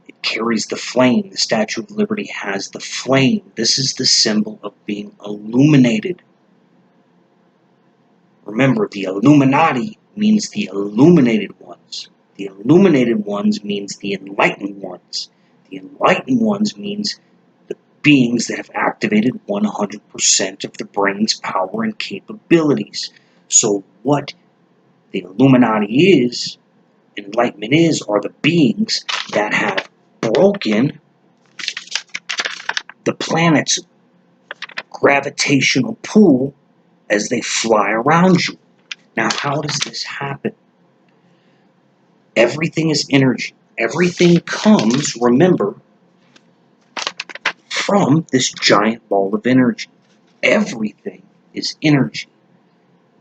it carries the flame. The Statue of Liberty has the flame. This is the symbol of being illuminated. Remember, the Illuminati means the illuminated ones. The illuminated ones means the enlightened ones. The enlightened ones means the beings that have activated 100% of the brain's power and capabilities. So what the Illuminati is, enlightenment is, are the beings that have broken the planet's gravitational pull as they fly around you. Now, how does this happen? Everything is energy. Everything comes, remember, from this giant ball of energy. Everything is energy.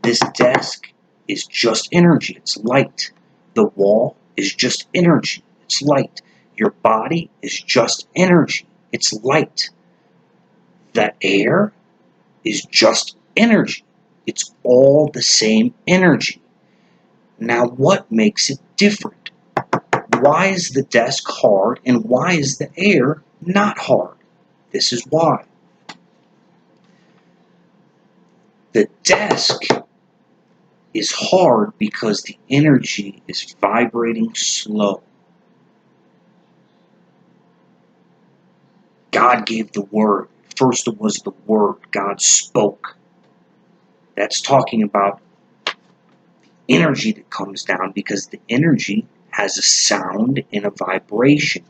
This desk is just energy. It's light. The wall is just energy. It's light. Your body is just energy. It's light. The air is just energy. It's all the same energy. Now, what makes it different? Why is the desk hard and why is the air not hard? This is why. The desk is hard because the energy is vibrating slow. God gave the word. First it was the word. God spoke. That's talking about energy that comes down because the energy has a sound and a vibration.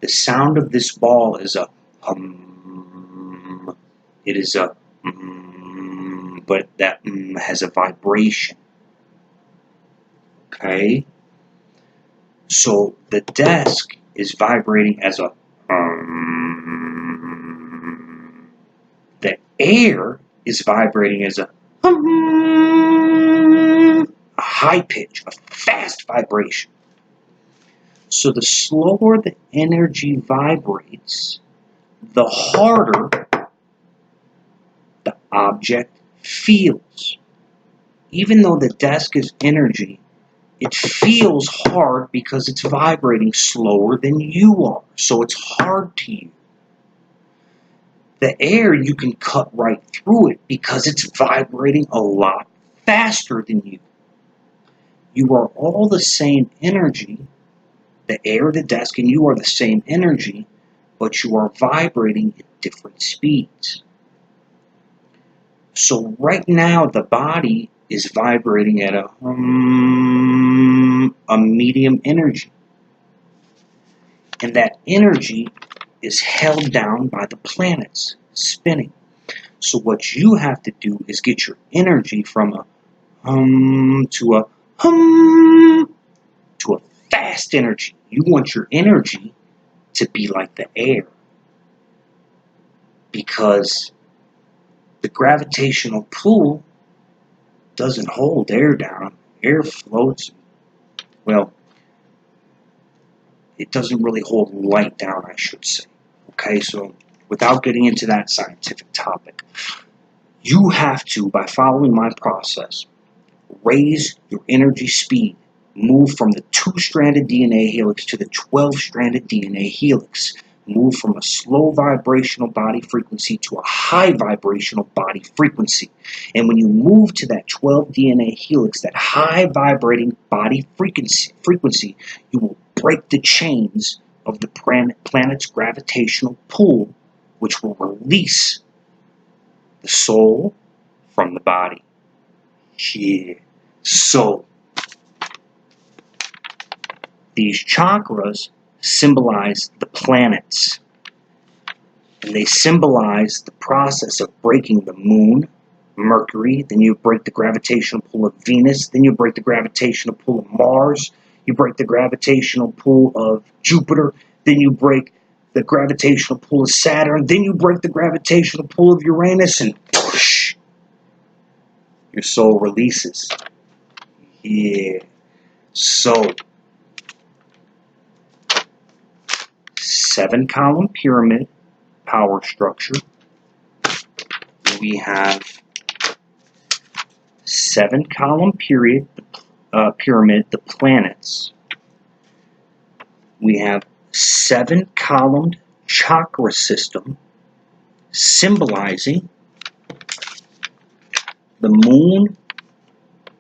The sound of this ball is a hum. It is a but that has a vibration. Okay? So the desk is vibrating as a the air is vibrating as a high pitch, a fast vibration. So the slower the energy vibrates, the harder the object feels. Even though the desk is energy, it feels hard because it's vibrating slower than you are. So it's hard to you. The air, you can cut right through it because it's vibrating a lot faster than you. You are all the same energy. The air, the desk, and you are the same energy, but you are vibrating at different speeds. So right now, the body is vibrating at a medium energy. And that energy is held down by the planets spinning. So what you have to do is get your energy from a to a to a fast energy. You want your energy to be like the air. Because the gravitational pull doesn't hold air down. Air floats. Well, it doesn't really hold light down, I should say. Okay, so without getting into that scientific topic, you have to, by following my process, raise your energy speed. Move from the 2-stranded DNA helix to the 12-stranded DNA helix. Move from a slow vibrational body frequency to a high vibrational body frequency. And when you move to that 12 DNA helix, that high vibrating body frequency, you will break the chains of the planet's gravitational pull, which will release the soul from the body. Yeah. So, these chakras symbolize the planets. And they symbolize the process of breaking the moon, Mercury, then you break the gravitational pull of Venus, then you break the gravitational pull of Mars, you break the gravitational pull of Jupiter, then you break the gravitational pull of Saturn, then you break the gravitational pull of Uranus, and whoosh, your soul releases. Yeah. So, 7-column pyramid power structure. We have 7-column pyramid, the planets. We have 7-columned chakra system symbolizing the moon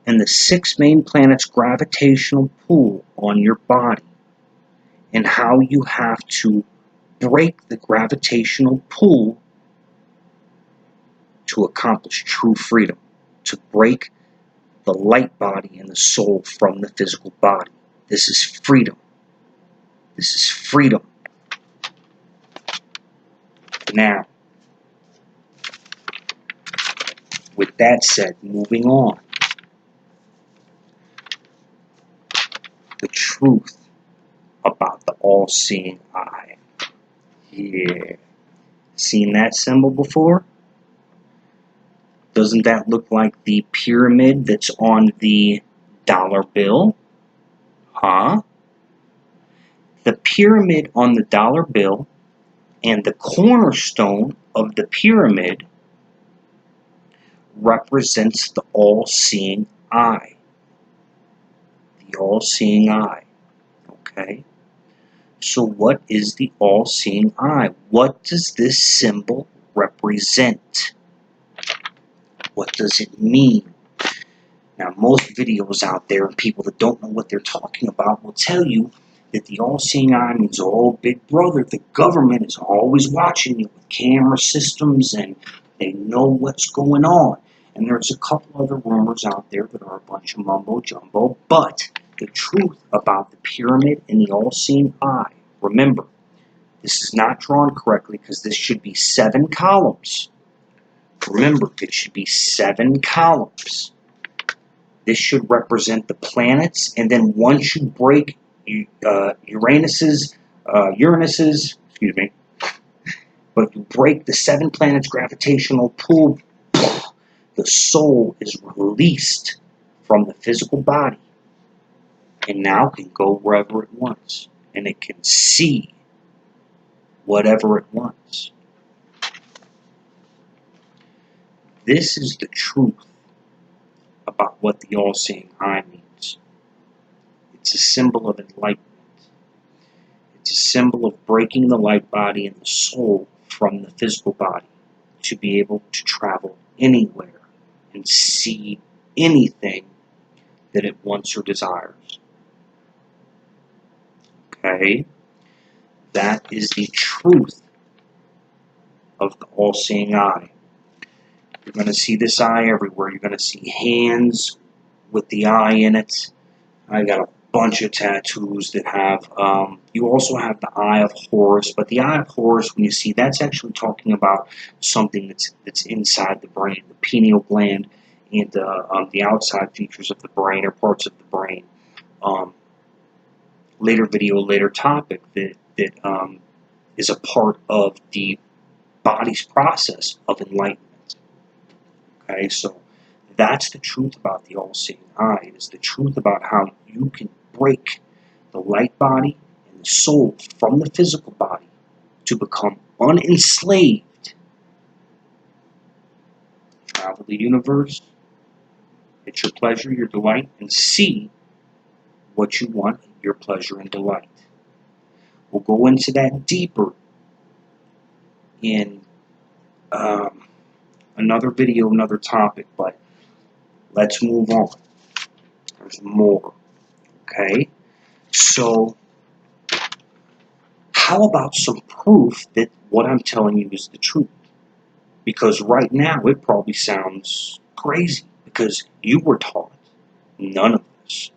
and the 6 main planets' gravitational pull on your body, and how you have to break the gravitational pull to accomplish true freedom, to break the light body and the soul from the physical body. This is freedom. This is freedom. Now, with that said, moving on. The truth about the all-seeing eye. Yeah. Seen that symbol before? Doesn't that look like the pyramid that's on the dollar bill? Huh? The pyramid on the dollar bill and the cornerstone of the pyramid represents the all-seeing eye. The all-seeing eye. Okay? So what is the all-seeing eye? What does this symbol represent? What does it mean? Now, most videos out there and people that don't know what they're talking about will tell you that the all-seeing eye means, oh, big brother, the government is always watching you with camera systems and they know what's going on. And there's a couple other rumors out there that are a bunch of mumbo-jumbo, but the truth about the pyramid and the all-seeing eye, remember, this is not drawn correctly because this should be 7 columns. Remember, it should be 7 columns. This should represent the planets, and then one should break Uranus's, excuse me, but you break the 7 planets' gravitational pull, the soul is released from the physical body, and now can go wherever it wants, and it can see whatever it wants. This is the truth about what the all-seeing eye means. It's a symbol of enlightenment. It's a symbol of breaking the light body and the soul from the physical body to be able to travel anywhere and see anything that it wants or desires. Okay? That is the truth of the all-seeing eye. You're going to see this eye everywhere. You're going to see hands with the eye in it. I got a bunch of tattoos that have, you also have the Eye of Horus, but the Eye of Horus, when you see, that's actually talking about something that's inside the brain, the pineal gland, and the outside features of the brain, or parts of the brain. Later video, later topic, that is a part of the body's process of enlightenment. Okay, so that's the truth about the all-seeing eye. It is the truth about how you can break the light body and the soul from the physical body to become unenslaved. Travel the universe at your pleasure, your delight, and see what you want, your pleasure and delight. We'll go into that deeper in another video, another topic, but let's move on. There's more. Okay? So, how about some proof that what I'm telling you is the truth? Because right now it probably sounds crazy because you were taught none of this.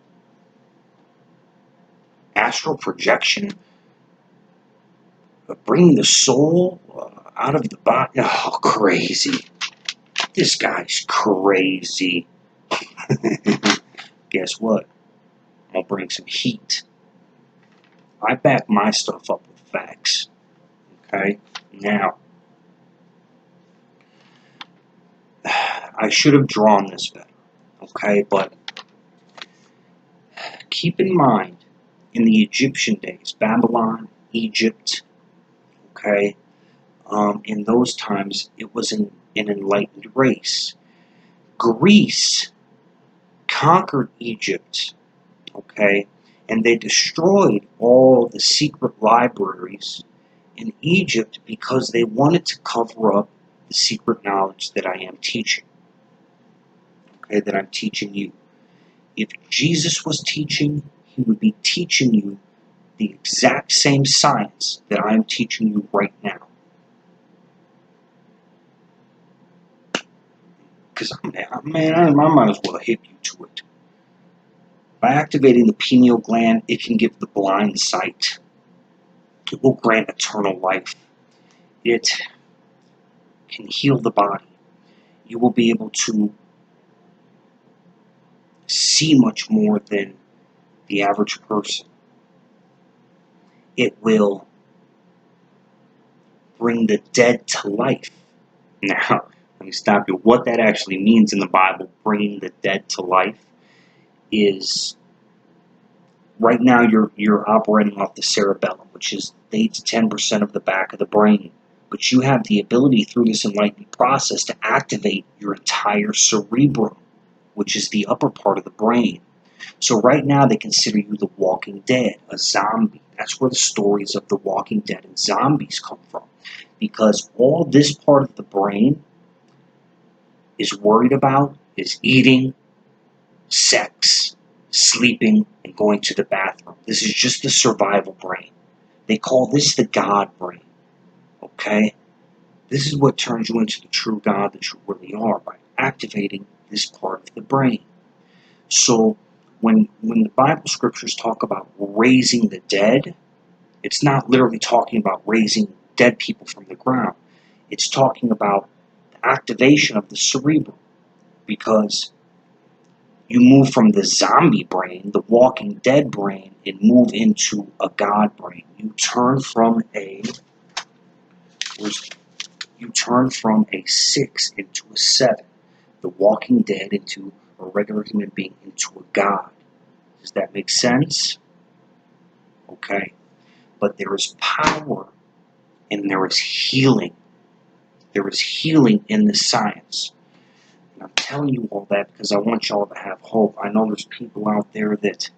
Astral projection, bringing the soul out of the body. Oh, crazy. This guy's crazy. Guess what? I'll bring some heat. I back my stuff up with facts. Okay? Now, I should have drawn this better. Okay? But keep in mind, in the Egyptian days, Babylon, Egypt, okay, in those times, it was an enlightened race. Greece conquered Egypt, okay, and they destroyed all the secret libraries in Egypt because they wanted to cover up the secret knowledge that I am teaching, okay, that I'm teaching you. If Jesus was teaching, he would be teaching you the exact same science that I'm teaching you right now. Because, man, I might as well hit you to it. By activating the pineal gland, it can give the blind sight. It will grant eternal life. It can heal the body. You will be able to see much more than the average person. It will bring the dead to life. Now, let me stop you. What that actually means in the Bible, bringing the dead to life, is right now you're operating off the cerebellum, which is 8 to 10% of the back of the brain. but you have the ability through this enlightenment process to activate your entire cerebrum, which is the upper part of the brain. So right now they consider you the walking dead, a zombie. That's where the stories of the walking dead and zombies come from. Because all this part of the brain is worried about is eating, sex, sleeping, and going to the bathroom. This is just the survival brain. They call this the God brain. Okay? This is what turns you into the true God that you really are, by activating this part of the brain. So when the Bible scriptures talk about raising the dead, it's not literally talking about raising dead people from the ground. It's talking about the activation of the cerebrum, because you move from the zombie brain, the walking dead brain, and move into a God brain. You turn from a 6 into a 7. The walking dead into a regular human being into a God. Does that make sense? Okay. But there is power and there is healing. There is healing in the science. And I'm telling you all that because I want y'all to have hope. I know there's people out there that,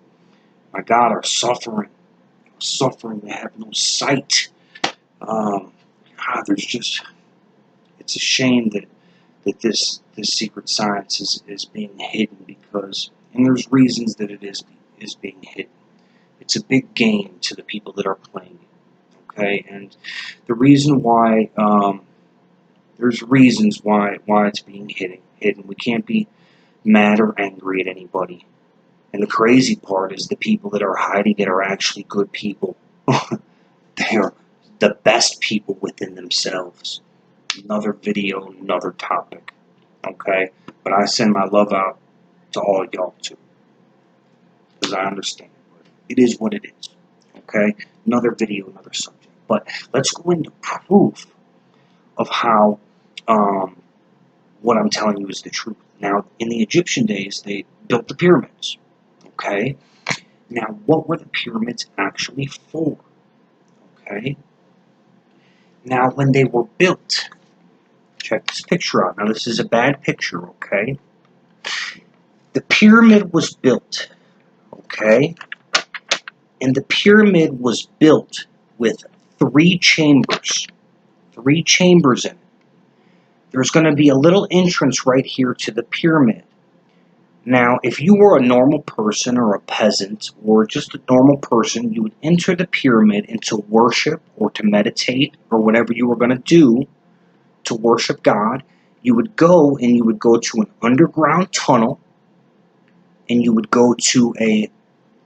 my God, are suffering. They have no sight. There's just, it's a shame that this secret science is being hidden, because, and there's reasons that it is being hidden. It's a big game to the people that are playing it. Okay, and the reason why, there's reasons why it's being hidden. We can't be mad or angry at anybody. And the crazy part is the people that are hiding it are actually good people. They are the best people within themselves. Another video, another topic. Okay? But I send my love out to all y'all too, because I understand. It is what it is. Okay? Another video, another subject. But let's go into proof of how what I'm telling you is the truth. Now, in the Egyptian days, they built the pyramids. Okay? Now, what were the pyramids actually for? Okay? Now, when they were built, check this picture out. Now, this is a bad picture, okay? The pyramid was built, okay? And the pyramid was built with 3 chambers. 3 chambers in it. There's going to be a little entrance right here to the pyramid. Now, if you were a normal person or a peasant or just a normal person, you would enter the pyramid and to worship or to meditate or whatever you were going to do to worship God. You would go and you would go to an underground tunnel, and you would go to a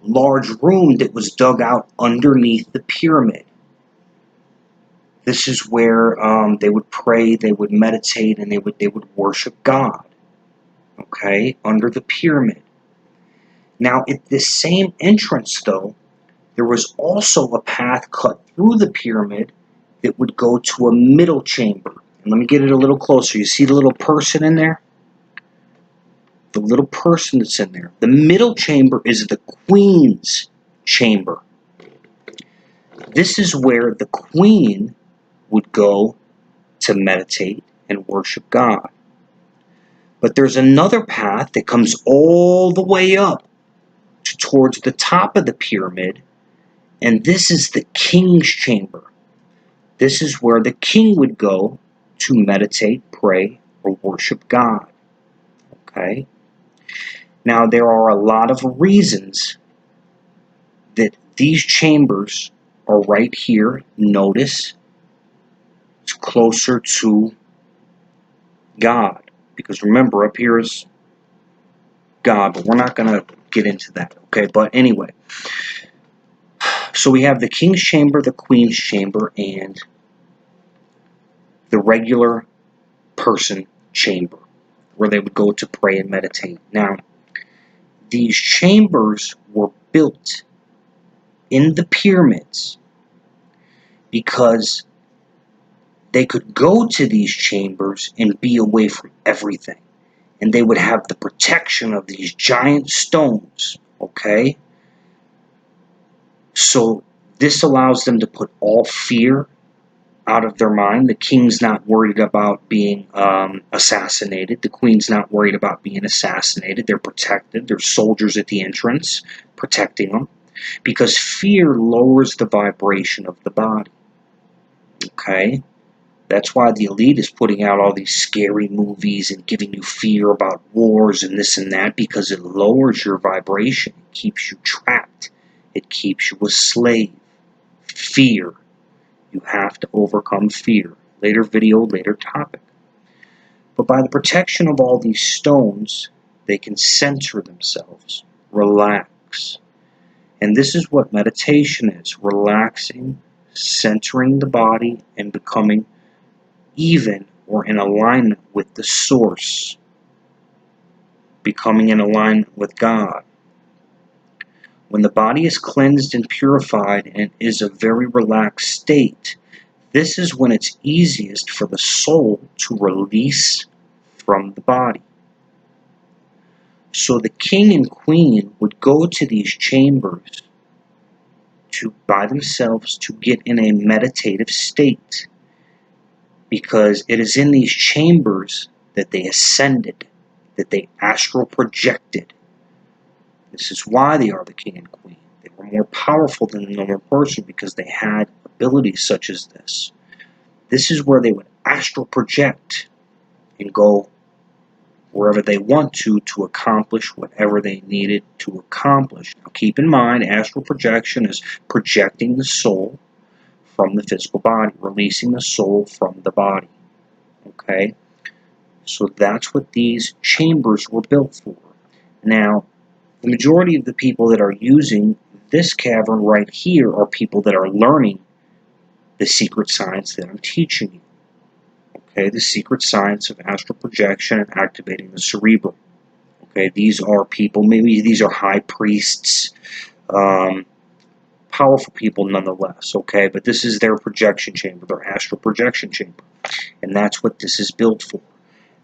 large room that was dug out underneath the pyramid. This is where they would pray, they would meditate, and they would worship God. Okay, under the pyramid. Now, at this same entrance, though, there was also a path cut through the pyramid that would go to a middle chamber. And let me get it a little closer. You see the little person in there? The little person that's in there. The middle chamber is the queen's chamber. This is where the queen would go to meditate and worship God. But there's another path that comes all the way up towards the top of the pyramid, and this is the king's chamber. This is where the king would go to meditate, pray, or worship God. Okay? Now, there are a lot of reasons that these chambers are right here. Notice it's closer to God. Because remember, up here is God, but we're not going to get into that. Okay? But anyway, so we have the king's chamber, the queen's chamber, and the regular person chamber, where they would go to pray and meditate. Now, these chambers were built in the pyramids because they could go to these chambers and be away from everything. And they would have the protection of these giant stones, okay? So this allows them to put all fear out of their mind. The king's not worried about being assassinated. The queen's not worried about being assassinated. They're protected. There's soldiers at the entrance protecting them, because fear lowers the vibration of the body. Okay? That's why the elite is putting out all these scary movies and giving you fear about wars and this and that, because it lowers your vibration. It keeps you trapped. It keeps you a slave. Fear. You have to overcome fear. Later video, later topic. But by the protection of all these stones, they can center themselves, relax. And this is what meditation is: relaxing, centering the body, and becoming even or in alignment with the source, becoming in alignment with God. When the body is cleansed and purified and is a very relaxed state, this is when it's easiest for the soul to release from the body. So the king and queen would go to these chambers by themselves to get in a meditative state, because it is in these chambers that they ascended, that they astral projected. This is why they are the king and queen. They were more powerful than the normal person because they had abilities such as this. This is where they would astral project and go wherever they want to accomplish whatever they needed to accomplish. Now keep in mind, astral projection is projecting the soul from the physical body, releasing the soul from the body. Okay? So that's what these chambers were built for. Now, the majority of the people that are using this cavern right here are people that are learning the secret science that I'm teaching you. Okay, the secret science of astral projection and activating the cerebrum. Okay, these are people, maybe these are high priests, powerful people nonetheless, okay, but this is their projection chamber, their astral projection chamber, and that's what this is built for.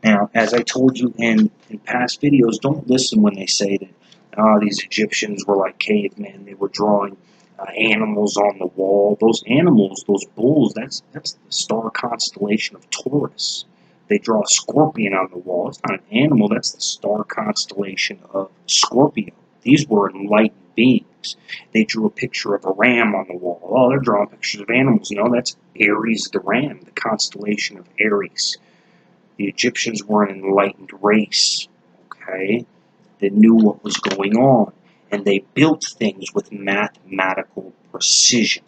Now, as I told you in past videos, don't listen when they say that these Egyptians were like cavemen. They were drawing animals on the wall. Those animals, those bulls, that's the star constellation of Taurus. They draw a scorpion on the wall. It's not an animal. That's the star constellation of Scorpio. These were enlightened beings. They drew a picture of a ram on the wall. Oh, they're drawing pictures of animals. You know, that's Aries the ram, the constellation of Aries. The Egyptians were an enlightened race, okay, that knew what was going on, and they built things with mathematical precision.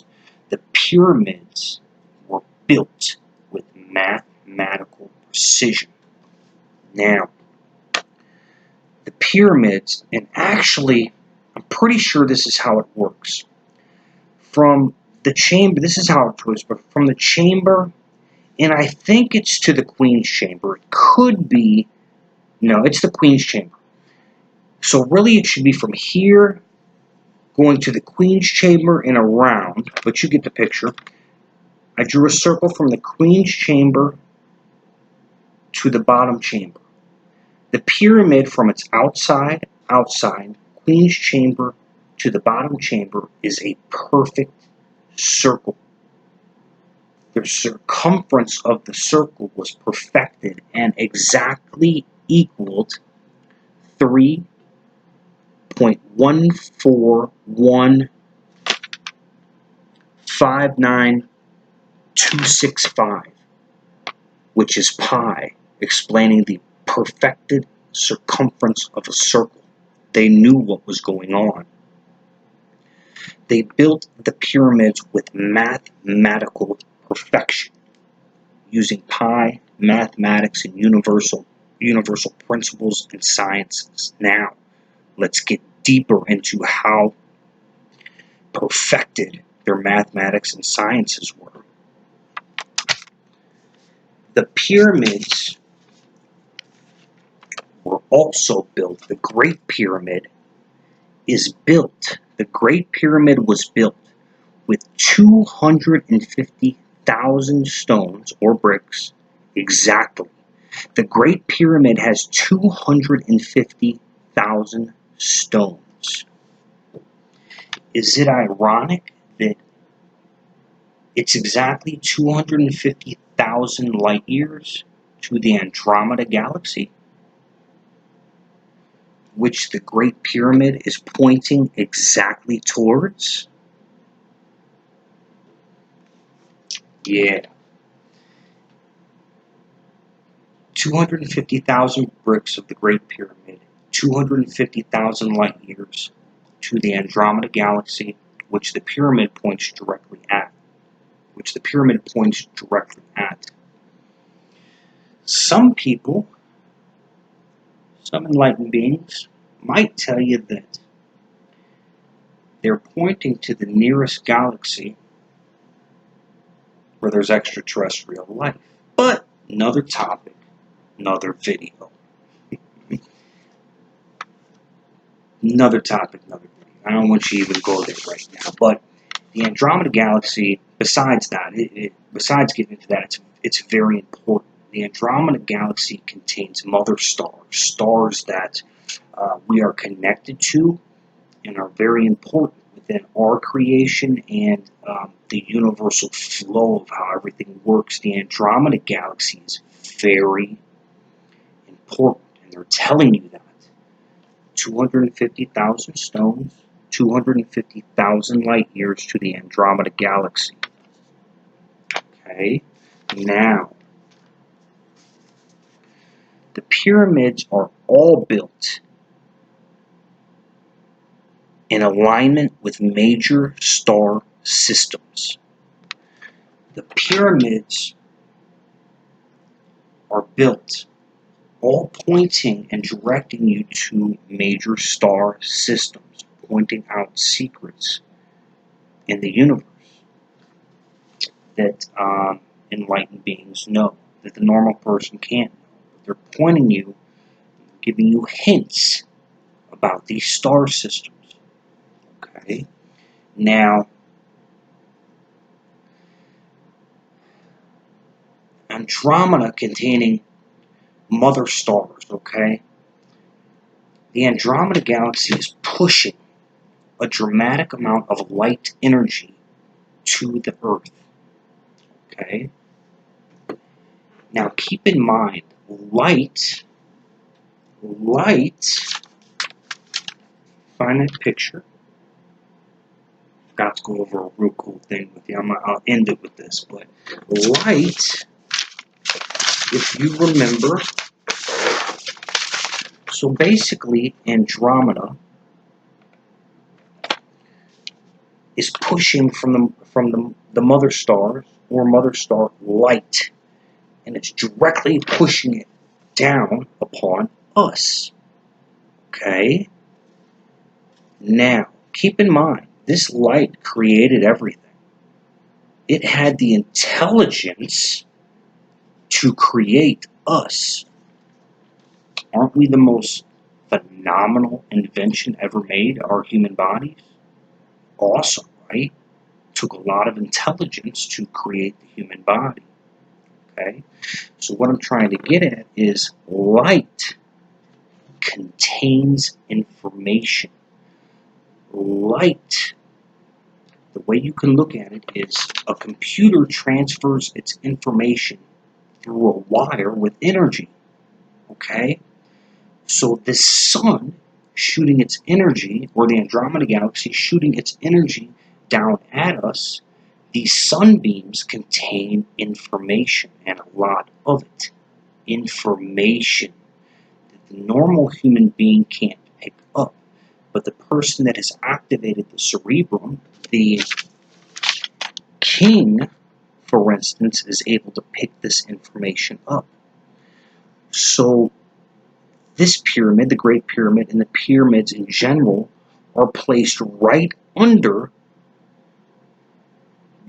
The pyramids were built with mathematical precision. Now, the pyramids, and actually, I'm pretty sure this is how it works. From the chamber, this is how it works, but from the chamber, and I think it's to the Queen's chamber. It could be, no, it's the Queen's chamber. So really it should be from here, going to the Queen's chamber and around, but you get the picture. I drew a circle from the Queen's chamber to the bottom chamber. The pyramid from its outside, Queen's chamber to the bottom chamber is a perfect circle. The circumference of the circle was perfected and exactly equaled 3.14159,265, which is pi, explaining the perfected circumference of a circle. They knew what was going on. They built the pyramids with mathematical perfection, using pi, mathematics, and universal principles and sciences. Now, let's get deeper into how perfected their mathematics and sciences were. The pyramids were also built. The Great Pyramid is built. The Great Pyramid was built with 250,000 stones or bricks exactly. The Great Pyramid has 250,000 stones. Is it ironic that It's exactly 250,000 light years to the Andromeda Galaxy, which the Great Pyramid is pointing exactly towards. Yeah. 250,000 bricks of the Great Pyramid, 250,000 light years to the Andromeda Galaxy, which the pyramid points directly at. Some people, some enlightened beings, might tell you that they're pointing to the nearest galaxy where there's extraterrestrial life. But another topic, another video. Another topic, another video. I don't want you to even go there right now. But the Andromeda Galaxy, besides that, besides getting into that, it's very important. The Andromeda Galaxy contains mother stars, stars that we are connected to and are very important within our creation and the universal flow of how everything works. The Andromeda Galaxy is very important, and they're telling you that. 250,000 stones, 250,000 light years to the Andromeda Galaxy. Okay, now, the pyramids are all built in alignment with major star systems. The pyramids are built all pointing and directing you to major star systems, pointing out secrets in the universe that enlightened beings know, that the normal person can't know. They're pointing you, giving you hints about these star systems. Okay? Now, Andromeda containing mother stars, okay? The Andromeda Galaxy is pushing a dramatic amount of light energy to the Earth. Okay? Now keep in mind, light, find that picture. Got to go over a real cool thing with you. I'll end it with this, but light, if you remember, so basically Andromeda is pushing from the mother stars or mother star light, and it's directly pushing it down upon us. Okay? Now, keep in mind, this light created everything. It had the intelligence to create us. Aren't we the most phenomenal invention ever made, our human bodies? Awesome, right? Took a lot of intelligence to create the human body. Okay? So what I'm trying to get at is light contains information. Light, the way you can look at it is a computer transfers its information through a wire with energy. Okay? So the sun shooting its energy, or the Andromeda Galaxy shooting its energy down at us, these sunbeams contain information, and a lot of it. Information that the normal human being can't pick up. But the person that has activated the cerebrum, the king, for instance, is able to pick this information up. So this pyramid, the Great Pyramid, and the pyramids in general are placed right under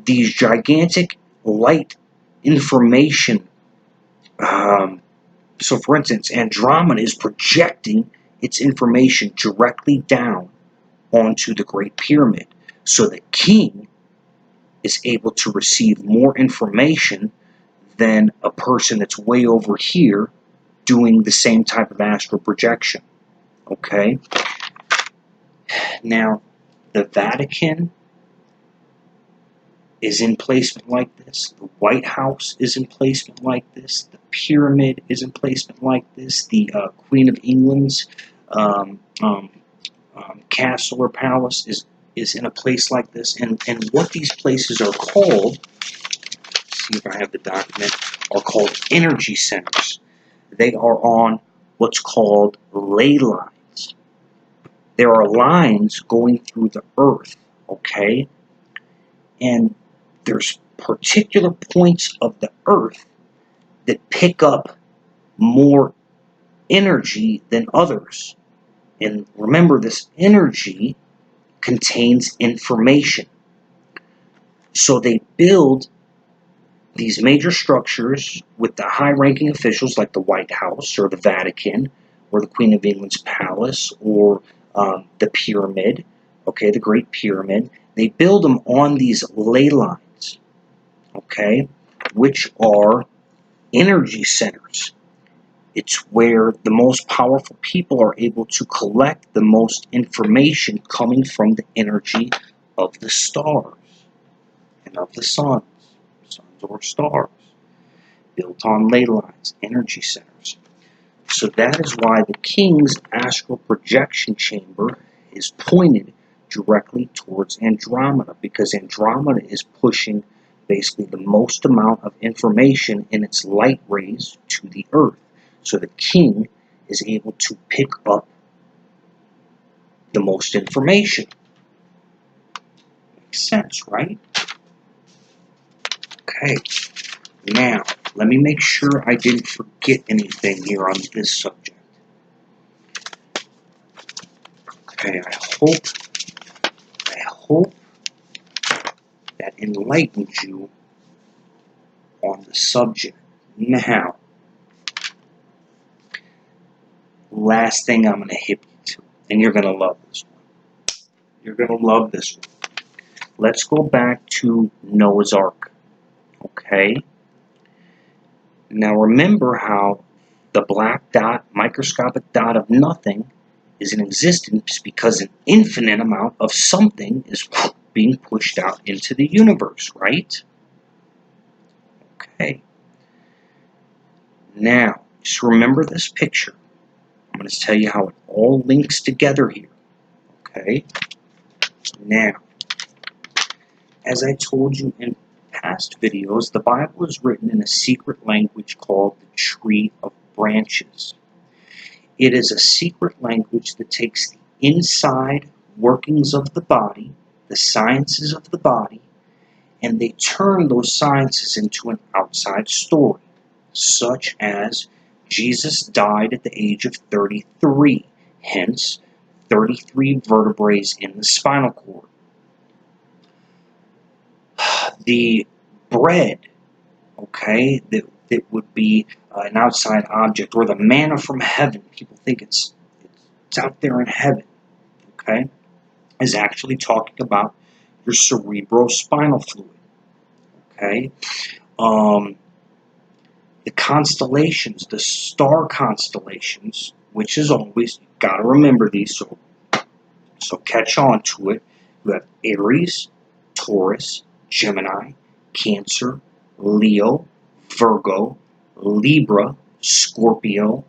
these gigantic light information. So for instance, Andromeda is projecting its information directly down onto the Great Pyramid. So the king is able to receive more information than a person that's way over here doing the same type of astral projection. Okay? Now, the Vatican is in placement like this. The White House is in placement like this. The pyramid is in placement like this. The Queen of England's um, um, castle or palace is in a place like this. And what these places are called, see if I have the document, are called energy centers. They are on what's called ley lines. There are lines going through the earth, okay? And there's particular points of the earth that pick up more energy than others. And remember, this energy contains information. So they build these major structures with the high-ranking officials like the White House or the Vatican or the Queen of England's palace or the pyramid, okay, the Great Pyramid. They build them on these ley lines, okay, which are energy centers. It's where the most powerful people are able to collect the most information coming from the energy of the stars and of the suns or stars, built on ley lines, energy centers. So that is why the king's astral projection chamber is pointed directly towards Andromeda, because Andromeda is pushing basically the most amount of information in its light rays to the earth. So the king is able to pick up the most information. Makes sense, right? Okay. Now, let me make sure I didn't forget anything here on this subject. Okay, I hope that enlightened you on the subject. Now, last thing I'm going to hit you to, and you're going to love this one. You're going to love this one. Let's go back to Noah's Ark, okay? Now remember how the black dot, microscopic dot of nothing, is in existence because an infinite amount of something is being pushed out into the universe, right? Okay. Now, just remember this picture. I'm going to tell you how it all links together here. Okay? Now, as I told you in past videos, the Bible is written in a secret language called the Tree of Branches. It is a secret language that takes the inside workings of the body, the sciences of the body, and they turn those sciences into an outside story, such as Jesus died at the age of 33, hence 33 vertebrae in the spinal cord. The bread, okay, that would be an outside object, or the manna from heaven, people think it's out there in heaven, okay, is actually talking about your cerebrospinal fluid, okay. The constellations, the star constellations, which is always, you've got to remember these, so catch on to it. You have Aries, Taurus, Gemini, Cancer, Leo, Virgo, Libra, Scorpio,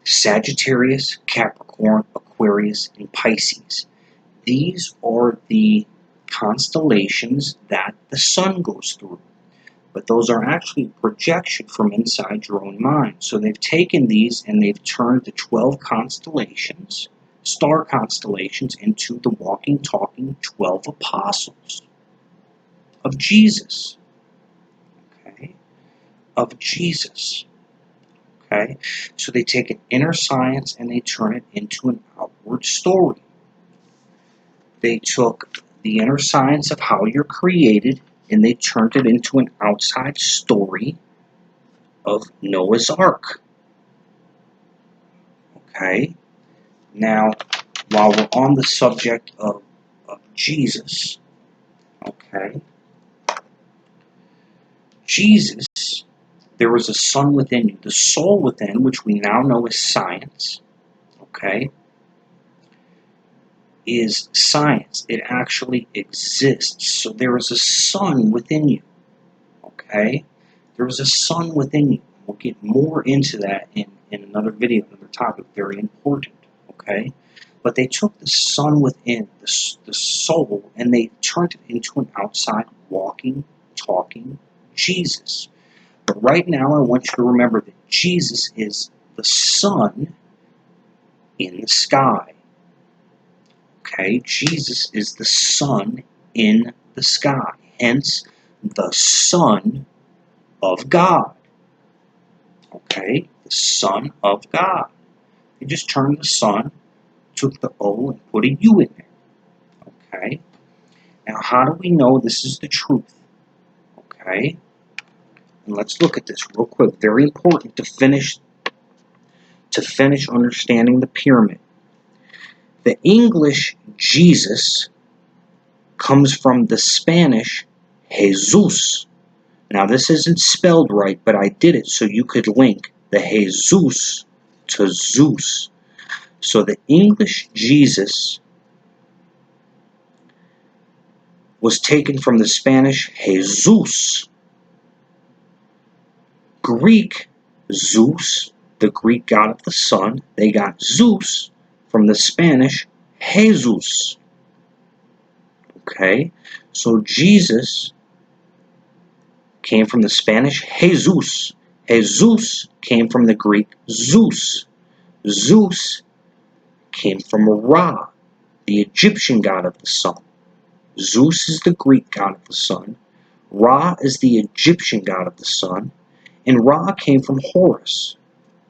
Sagittarius, Capricorn, Aquarius, and Pisces. These are the constellations that the sun goes through. But those are actually a projection from inside your own mind. So they've taken these and they've turned the 12 constellations, star constellations, into the walking, talking 12 apostles of Jesus. Okay? Of Jesus. Okay? So they take an inner science and they turn it into an outward story. They took the inner science of how you're created and they turned it into an outside story of Noah's Ark. Okay? Now, while we're on the subject of Jesus, okay, Jesus, there was a sun within you, the soul within, which we now know as science, okay? is science. It actually exists. So there is a sun within you. Okay? There is a sun within you. We'll get more into that in another video, another topic, very important. Okay? But they took the sun within, the soul, and they turned it into an outside, walking, talking Jesus. But right now, I want you to remember that Jesus is the sun in the sky. Okay? Jesus is the sun in the sky. Hence, the Son of God. Okay? The Son of God. They just turned the sun, took the O, and put a U in there. Okay? Now, how do we know this is the truth? Okay? And let's look at this real quick. Very important to finish understanding the pyramid. The English Jesus comes from the Spanish Jesus. Now, this isn't spelled right, but I did it so you could link the Jesus to Zeus. So the English Jesus was taken from the Spanish Jesus. Greek Zeus, the Greek god of the sun, they got Zeus from the Spanish Jesus. Okay, so Jesus came from the Spanish Jesus. Jesus came from the Greek Zeus. Zeus came from Ra, the Egyptian god of the sun. Zeus is the Greek god of the sun. Ra is the Egyptian god of the sun. And Ra came from Horus.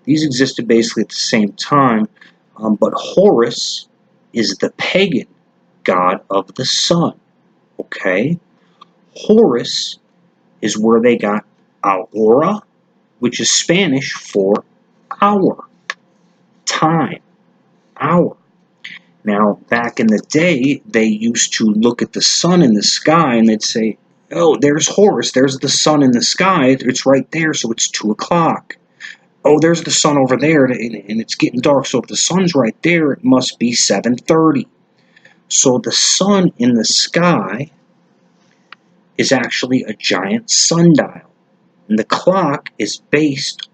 These existed basically at the same time, but Horus is the pagan god of the sun. Okay? Horus is where they got Aurora, which is Spanish for hour, time, hour. Now, back in the day, they used to look at the sun in the sky and they'd say, oh, there's Horus, there's the sun in the sky, it's right there, so it's 2 o'clock. Oh, there's the sun over there, and it's getting dark, so if the sun's right there, it must be 7:30. So the sun in the sky is actually a giant sundial, and the clock is based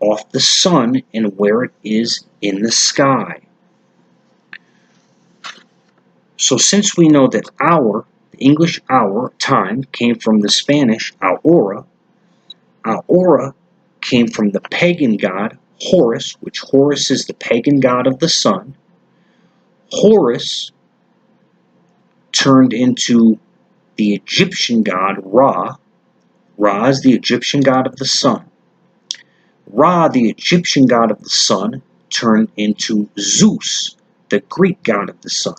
off the sun and where it is in the sky. So since we know that hour, the English hour, time, came from the Spanish aurora, aurora came from the pagan god Horus, which Horus is the pagan god of the sun. Horus turned into the Egyptian god Ra. Ra is the Egyptian god of the sun. Ra, the Egyptian god of the sun, turned into Zeus, the Greek god of the sun.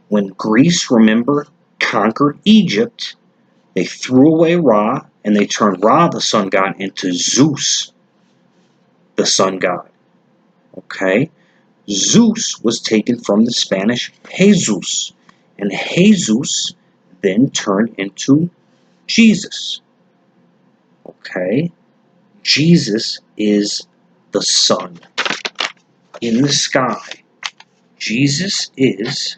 When Greece, remember, conquered Egypt, they threw away Ra, and they turned Ra, the sun god, into Zeus, the sun god. Okay? Zeus was taken from the Spanish Jesus, and Jesus then turned into Jesus. Okay? Jesus is the sun in the sky. Jesus is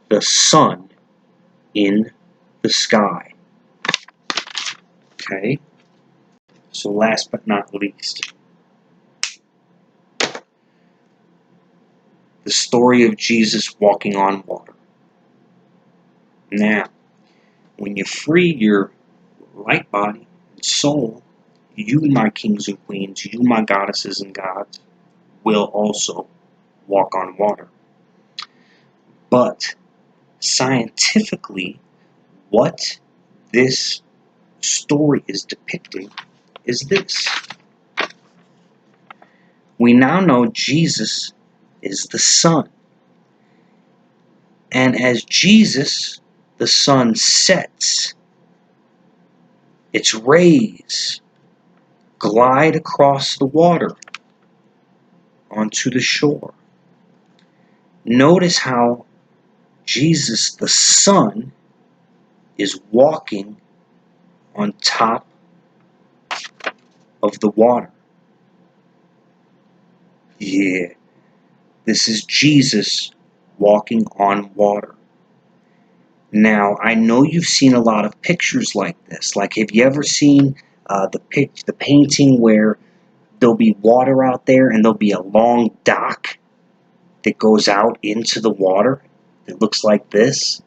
the sun in the sky. Okay? So last but not least, the story of Jesus walking on water. Now, when you free your light body and soul, you, my kings and queens, you, my goddesses and gods, will also walk on water. But scientifically, what this story is depicting is this. We now know Jesus is the sun. And as Jesus, the sun, sets, its rays glide across the water onto the shore. Notice how Jesus, the sun, is walking on top of the water. Yeah. This is Jesus walking on water. Now, I know you've seen a lot of pictures like this. Like, have you ever seen the painting where there'll be water out there and there'll be a long dock that goes out into the water that looks like this?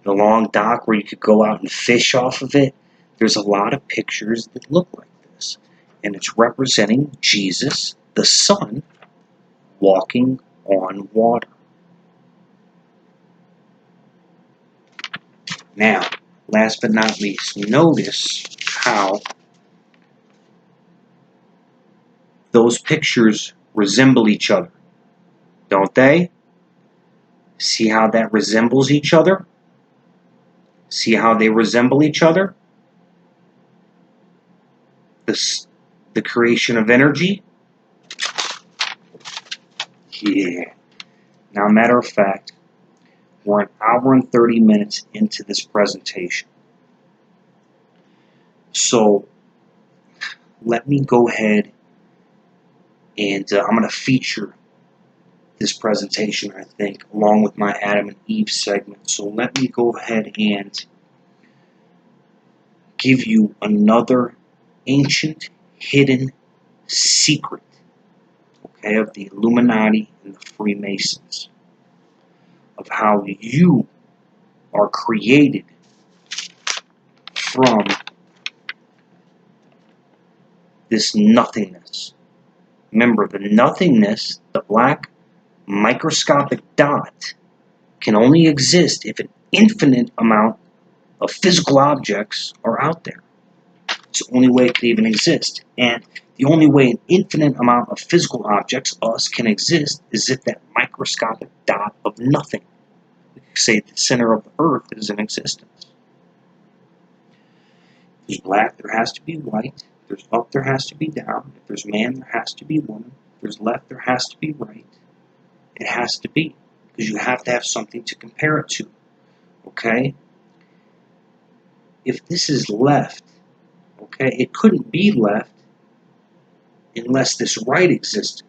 The long dock where you could go out and fish off of it. There's a lot of pictures that look like this. And it's representing Jesus, the Son, walking on water. Now, last but not least, notice how those pictures resemble each other, don't they? See how that resembles each other? See how they resemble each other? The creation of energy? Yeah. Now, matter of fact, we're an hour and 30 minutes into this presentation. So, let me go ahead and I'm going to feature this presentation, I think, along with my Adam and Eve segment. So let me go ahead and give you another ancient, hidden secret, okay, of the Illuminati and the Freemasons, of how you are created from this nothingness. Remember, the nothingness, the black microscopic dot, can only exist if an infinite amount of physical objects are out there. It's the only way it could even exist. And the only way an infinite amount of physical objects, us, can exist is if that microscopic dot of nothing, say the center of the earth, is in existence. If there's black, there has to be white. If there's up, there has to be down. If there's man, there has to be woman. If there's left, there has to be right. It has to be. Because you have to have something to compare it to. Okay? If this is left, okay, it couldn't be left unless this right existed.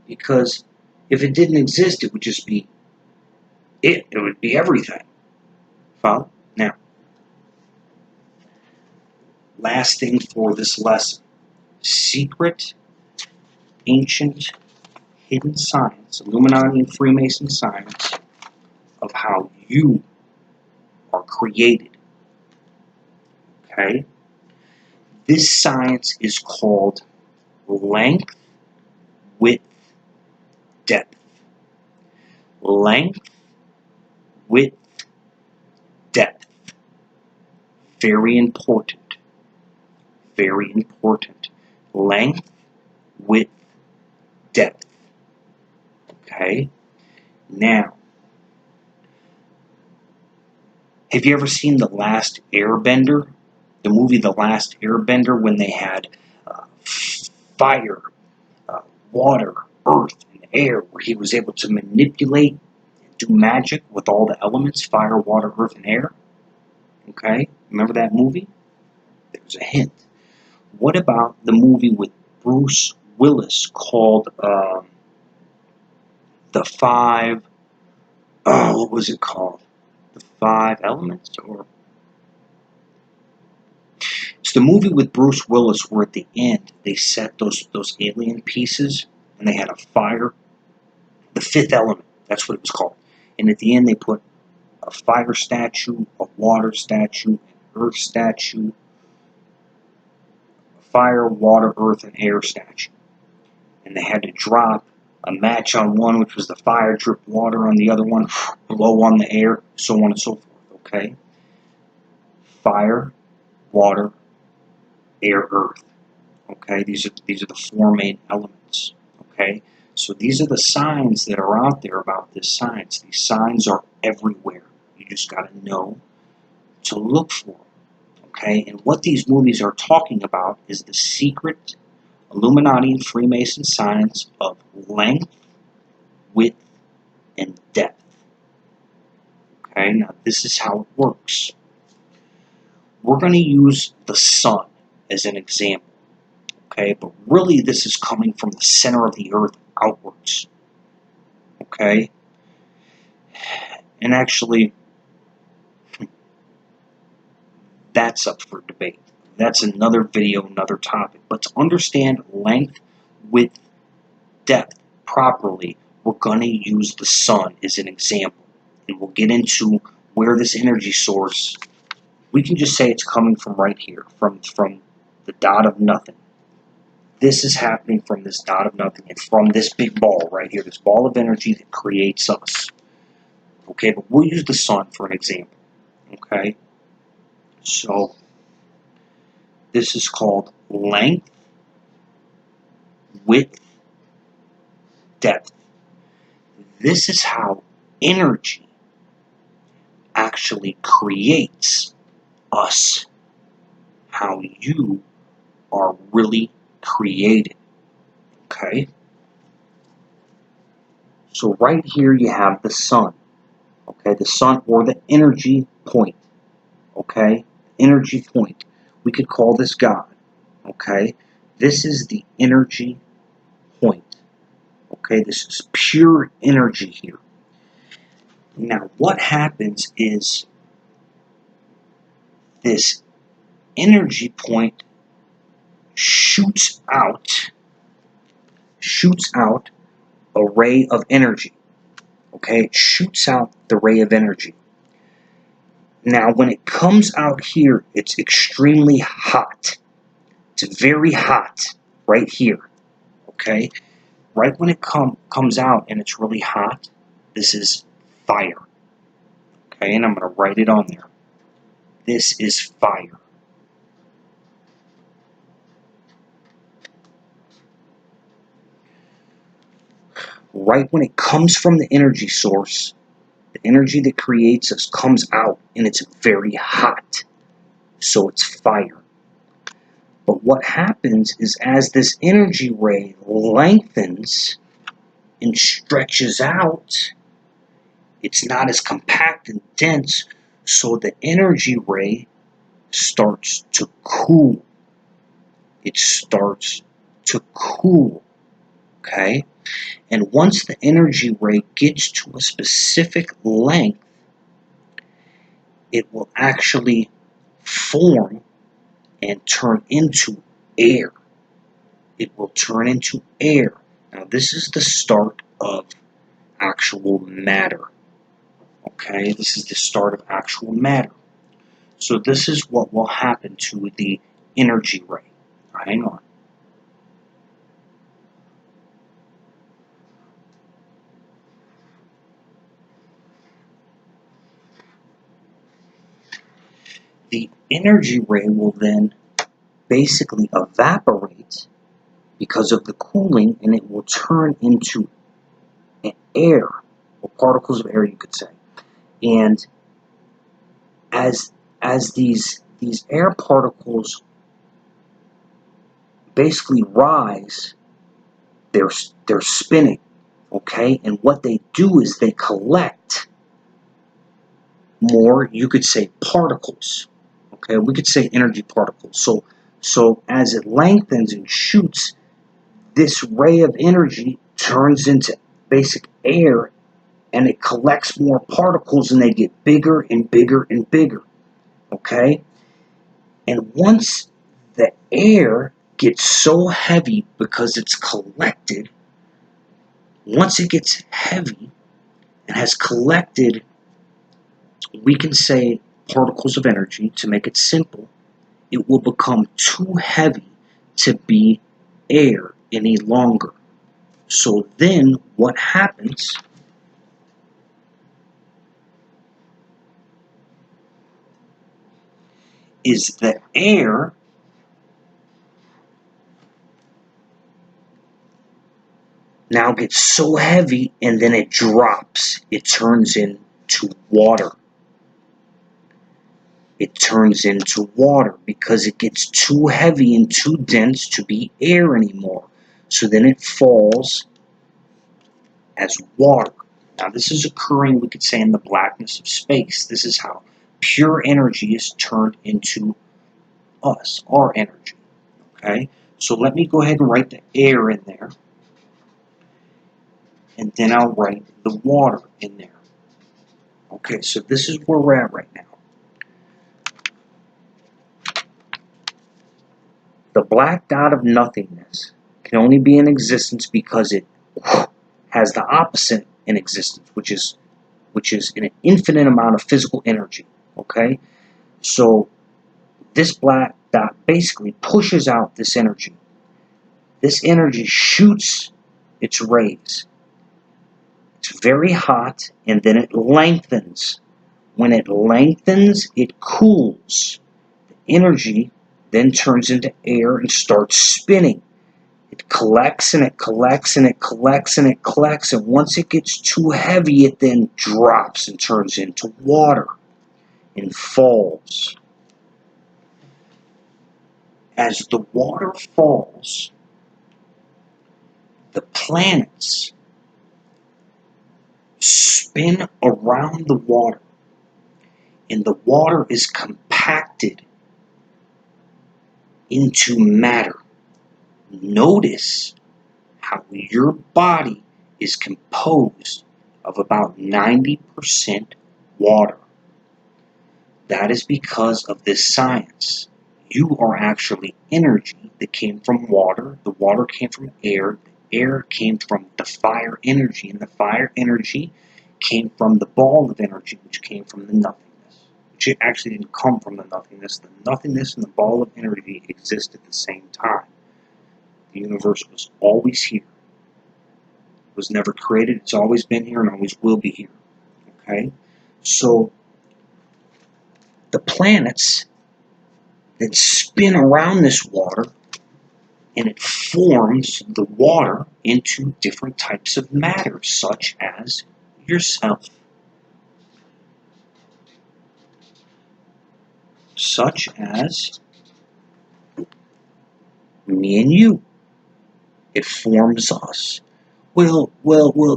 Because if it didn't exist, it would just be it. It would be everything. Follow? Now, last thing for this lesson. Secret, ancient, hidden science, Illuminati and Freemason science, of how you are created. Okay? This science is called length, width, depth. Length, width, depth. Very important. Very important. Length, width, depth. Okay? Now, have you ever seen The Last Airbender? The movie The Last Airbender, when they had fire, water, earth, and air, where he was able to manipulate and do magic with all the elements, fire, water, earth, and air? Okay? Remember that movie? There's a hint. What about the movie with Bruce Willis called The Five... Oh, what was it called? The Five Elements? Or... It's the movie with Bruce Willis where at the end they set those alien pieces and they had a fire. The Fifth Element, that's what it was called. And at the end they put a fire statue, a water statue, an earth statue, a fire, water, earth, and air statue. And they had to drop a match on one, which was the fire, drip water on the other one, blow on the air, so on and so forth, okay? Fire, water, air, earth. Okay, these are the four main elements. Okay, so these are the signs that are out there about this science. These signs are everywhere. You just got to know to look for them. Okay, and what these movies are talking about is the secret Illuminati and Freemason science of length, width, and depth. Okay, now this is how it works. We're going to use the sun as an example. Okay, but really this is coming from the center of the earth outwards. Okay? And actually, that's up for debate. That's another video, another topic. But to understand length, width, depth properly, we're going to use the sun as an example. And we'll get into where this energy source, we can just say it's coming from right here, from the dot of nothing. This is happening from this dot of nothing and from this big ball right here, this ball of energy that creates us. Okay, but we'll use the sun for an example. Okay, so this is called length, width, depth. This is how energy actually creates us, how you are really created. Okay? So right here you have the sun. Okay, the sun or the energy point. Okay? Energy point. We could call this God. Okay? This is the energy point. Okay, this is pure energy here. Now, what happens is this energy point shoots out a ray of energy. Okay, it shoots out the ray of energy. Now, when it comes out here, it's extremely hot. It's very hot right here. Okay, right when it comes out and it's really hot, this is fire. Okay, and I'm going to write it on there. This is fire. Right when it comes from the energy source, the energy that creates us comes out and it's very hot. So it's fire. But what happens is as this energy ray lengthens and stretches out, it's not as compact and dense, so the energy ray starts to cool. It starts to cool. Okay? And once the energy ray gets to a specific length, it will actually form and turn into air. It will turn into air. Now, this is the start of actual matter. Okay, this is the start of actual matter. So this is what will happen to the energy ray. Hang on. The energy ray will then basically evaporate because of the cooling, and it will turn into air, or particles of air, you could say. And as these air particles basically rise, they're spinning, okay? And what they do is they collect more, you could say, particles, okay? We could say energy particles. So as it lengthens and shoots, this ray of energy turns into basic air, and it collects more particles, and they get bigger and bigger and bigger, okay? And once the air gets so heavy because it's collected, once it gets heavy and has collected, we can say particles of energy, to make it simple, it will become too heavy to be air any longer. So then what happens is the air now gets so heavy, and then it drops. It turns into water. It turns into water because it gets too heavy and too dense to be air anymore. So then it falls as water. Now this is occurring, we could say, in the blackness of space. This is how pure energy is turned into us, our energy. Okay? So let me go ahead and write the air in there. And then I'll write the water in there. Okay, so this is where we're at right now. The black dot of nothingness can only be in existence because it has the opposite in existence, which is an infinite amount of physical energy. Okay, so this black dot basically pushes out this energy. This energy shoots its rays. It's very hot, and then it lengthens. When it lengthens, it cools. The energy then turns into air and starts spinning. It collects and it collects and it collects and it collects, and once it gets too heavy, it then drops and turns into water and falls. As the water falls, the planets spin around the water, and the water is compacted into matter. Notice how your body is composed of about 90% water. That is because of this science. You are actually energy that came from water. The water came from air. The air came from the fire energy. And the fire energy came from the ball of energy, which came from the nothingness. Which it actually didn't come from the nothingness. The nothingness and the ball of energy exist at the same time. The universe was always here. It was never created. It's always been here and always will be here. Okay? So the planets that spin around this water, and it forms the water into different types of matter, such as yourself, such as me and you. It forms us. Well,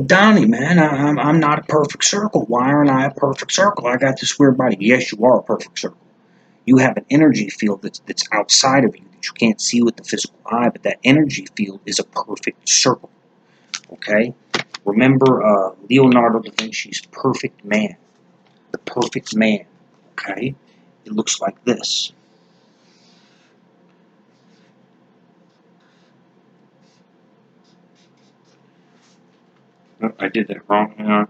Donnie, man, I'm not a perfect circle. Why aren't I a perfect circle? I got this weird body. Yes, you are a perfect circle. You have an energy field that's outside of you that you can't see with the physical eye, but that energy field is a perfect circle. Okay? Remember Leonardo da Vinci's Perfect Man. The perfect man. Okay? It looks like this. Oh, I did that wrong. Hang on.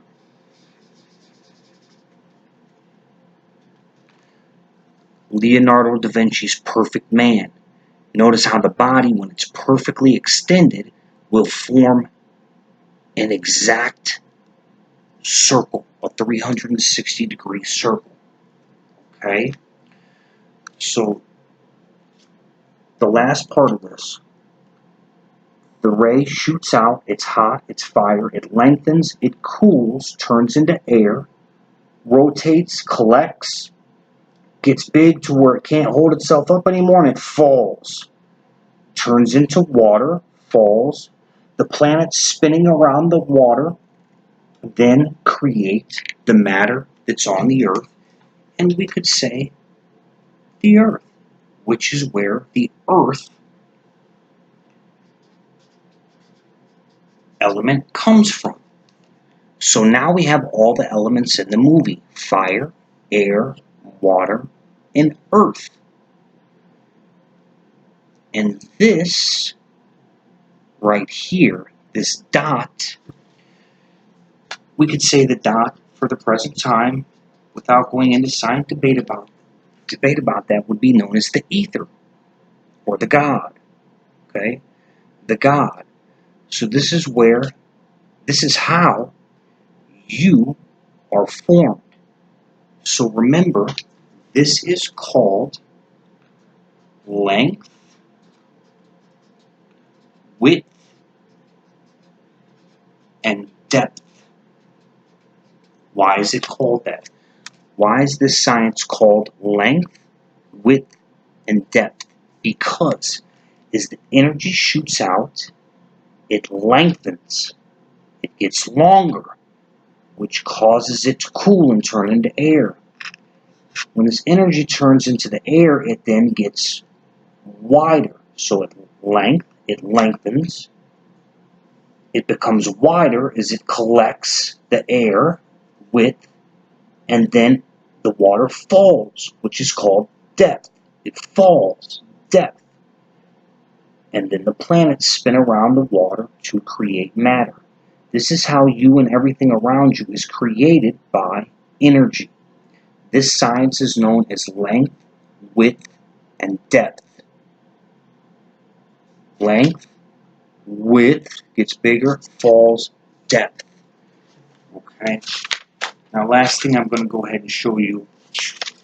Leonardo da Vinci's Perfect Man. Notice how the body, when it's perfectly extended, will form an exact circle, a 360-degree circle. Okay? So, the last part of this, the ray shoots out, it's hot, it's fire, it lengthens, it cools, turns into air, rotates, collects, gets big to where it can't hold itself up anymore, and it falls. Turns into water, falls. The planets spinning around the water then create the matter that's on the earth, and we could say the earth, which is where the earth element comes from. So now we have all the elements in the movie: fire, air, water, and earth. And this right here, this dot, we could say the dot for the present time, without going into science debate about that, would be known as the ether, or the God. Okay? The God. So this is how you are formed. So remember, this is called length, width, and depth. Why is it called that? Why is this science called length, width, and depth? Because as the energy shoots out, it lengthens, it gets longer, which causes it to cool and turn into air. When this energy turns into the air, it then gets wider, so it length, it lengthens. It becomes wider as it collects the air, width, and then the water falls, which is called depth. It falls, depth. And then the planets spin around the water to create matter. This is how you and everything around you is created by energy. This science is known as length, width, and depth. Length, width gets bigger, falls, depth. Okay. Now, last thing I'm going to go ahead and show you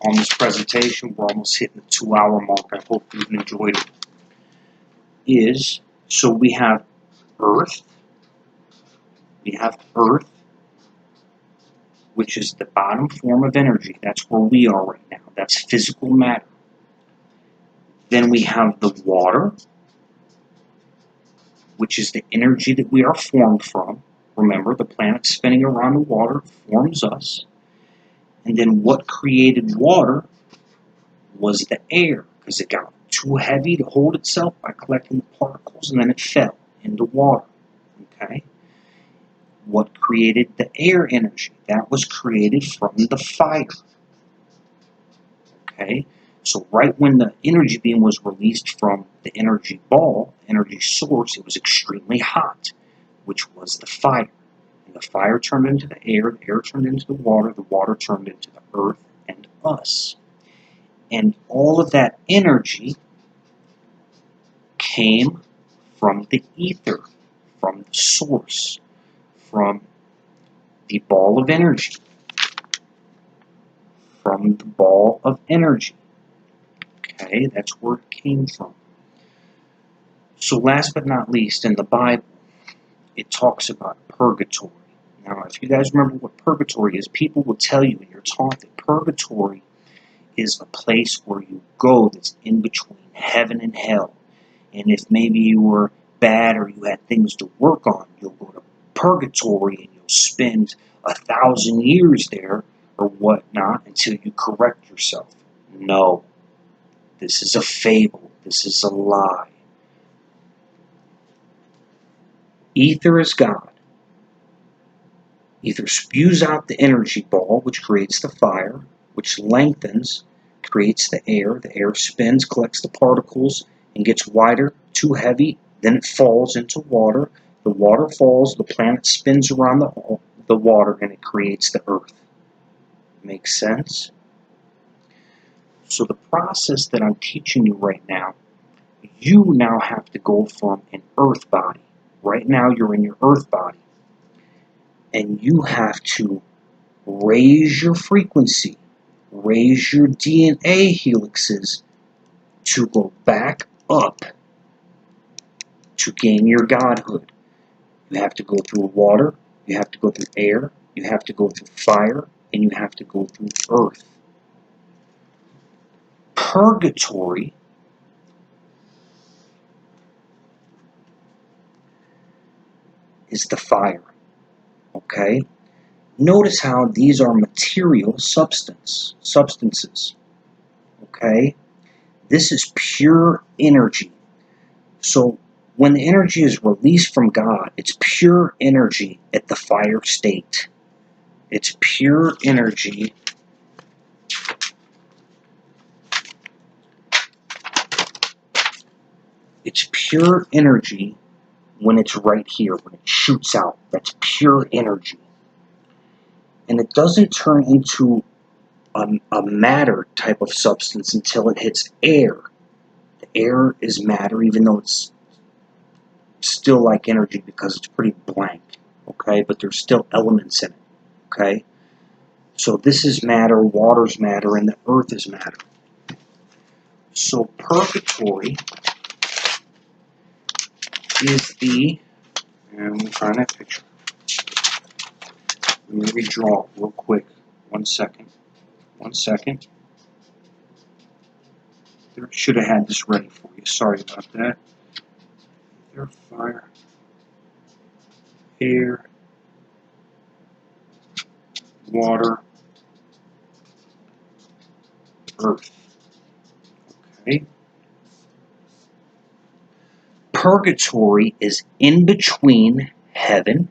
on this presentation, we're almost hitting the 2-hour mark. I hope you've enjoyed it. So we have Earth. We have Earth, which is the bottom form of energy. That's where we are right now. That's physical matter. Then we have the water, which is the energy that we are formed from. Remember, the planet spinning around the water forms us. And then what created water was the air, because it got too heavy to hold itself by collecting the particles, and then it fell into water. Okay? What created the air energy? That was created from the fire. Okay? So right when the energy beam was released from the energy ball, energy source, it was extremely hot, which was the fire. And the fire turned into the air turned into the water turned into the earth and us. And all of that energy came from the ether, from the source, from the ball of energy, from the ball of energy. Okay, that's where it came from. So last but not least, in the Bible, it talks about purgatory. Now, if you guys remember what purgatory is, people will tell you, and you're taught that purgatory is a place where you go that's in between heaven and hell. And if maybe you were bad or you had things to work on, you'll go to purgatory and you'll spend 1,000 years there or whatnot until you correct yourself. No, this is a fable. This is a lie. Ether is God. Ether spews out the energy ball, which creates the fire, which lengthens, creates the air. The air spins, collects the particles, and gets wider, too heavy. Then it falls into water. The water falls, the planet spins around the water, and it creates the earth. Makes sense? So the process that I'm teaching you right now, you now have to go from an earth body. Right now you're in your earth body. And you have to raise your frequency, raise your DNA helixes to go back up to gain your godhood. You have to go through water, you have to go through air, you have to go through fire, and you have to go through earth. Purgatory is the fire. Okay? Notice how these are material substances. Okay? This is pure energy. So when the energy is released from God, it's pure energy at the fire state. It's pure energy. It's pure energy when it's right here, when it shoots out. That's pure energy. And it doesn't turn into a matter type of substance until it hits air. The air is matter, even though it's still like energy because it's pretty blank. Okay, but there's still elements in it. Okay, so this is matter, water's matter, and the earth is matter. So purgatory is and let me find that picture. Let me redraw it real quick. 1 second. 1 second. Should have had this ready for you. Sorry about that. Air, fire, air, water, earth. Okay. Purgatory is in between heaven,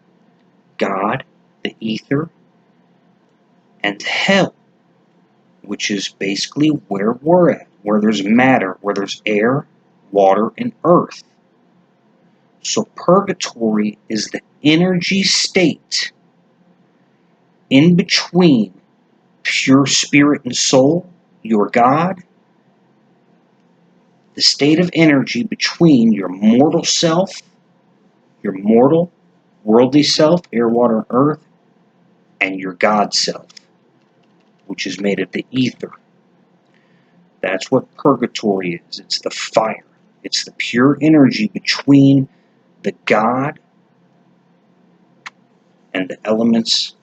God, the ether, and hell, which is basically where we're at, where there's matter, where there's air, water, and earth. So purgatory is the energy state in between pure spirit and soul, your God, the state of energy between your mortal self, your mortal, worldly self, air, water, earth, and your God self, which is made of the ether. That's what purgatory is. It's the fire. It's the pure energy between the God and the elements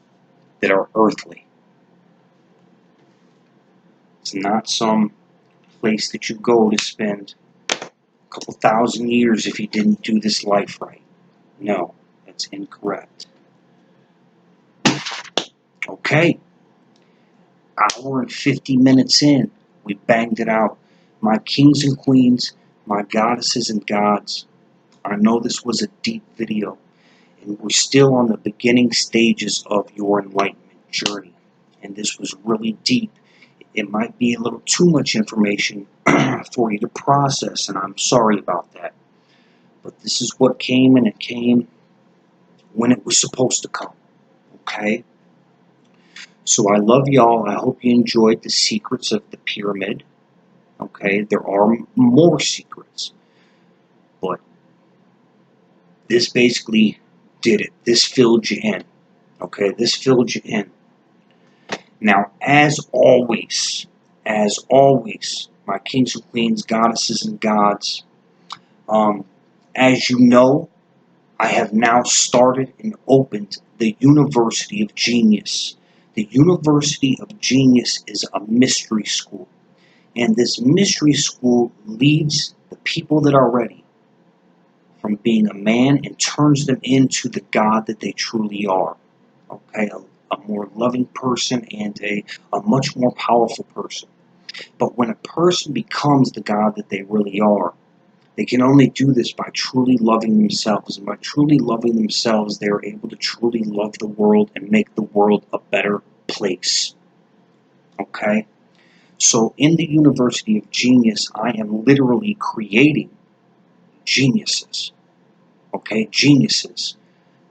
that are earthly. It's not some place that you go to spend a couple thousand years if you didn't do this life right. No, that's incorrect. Okay, hour and 50 minutes in, we banged it out. My kings and queens, my goddesses and gods, I know this was a deep video, and we're still on the beginning stages of your enlightenment journey, and this was really deep. It might be a little too much information for you to process, and I'm sorry about that. But this is what came, and it came when it was supposed to come, okay? So I love y'all. I hope you enjoyed the secrets of the pyramid, okay? There are more secrets, but this basically did it. This filled you in, okay? This filled you in. Now, as always, my kings and queens, goddesses and gods, as you know, I have now started and opened the University of Genius. The University of Genius is a mystery school, and this mystery school leads the people that are ready from being a man and turns them into the God that they truly are. Okay, a more loving person and a much more powerful person. But when a person becomes the God that they really are, they can only do this by truly loving themselves. And by truly loving themselves, they are able to truly love the world and make the world a better place. Okay? So in the University of Genius, I am literally creating geniuses. Okay? Geniuses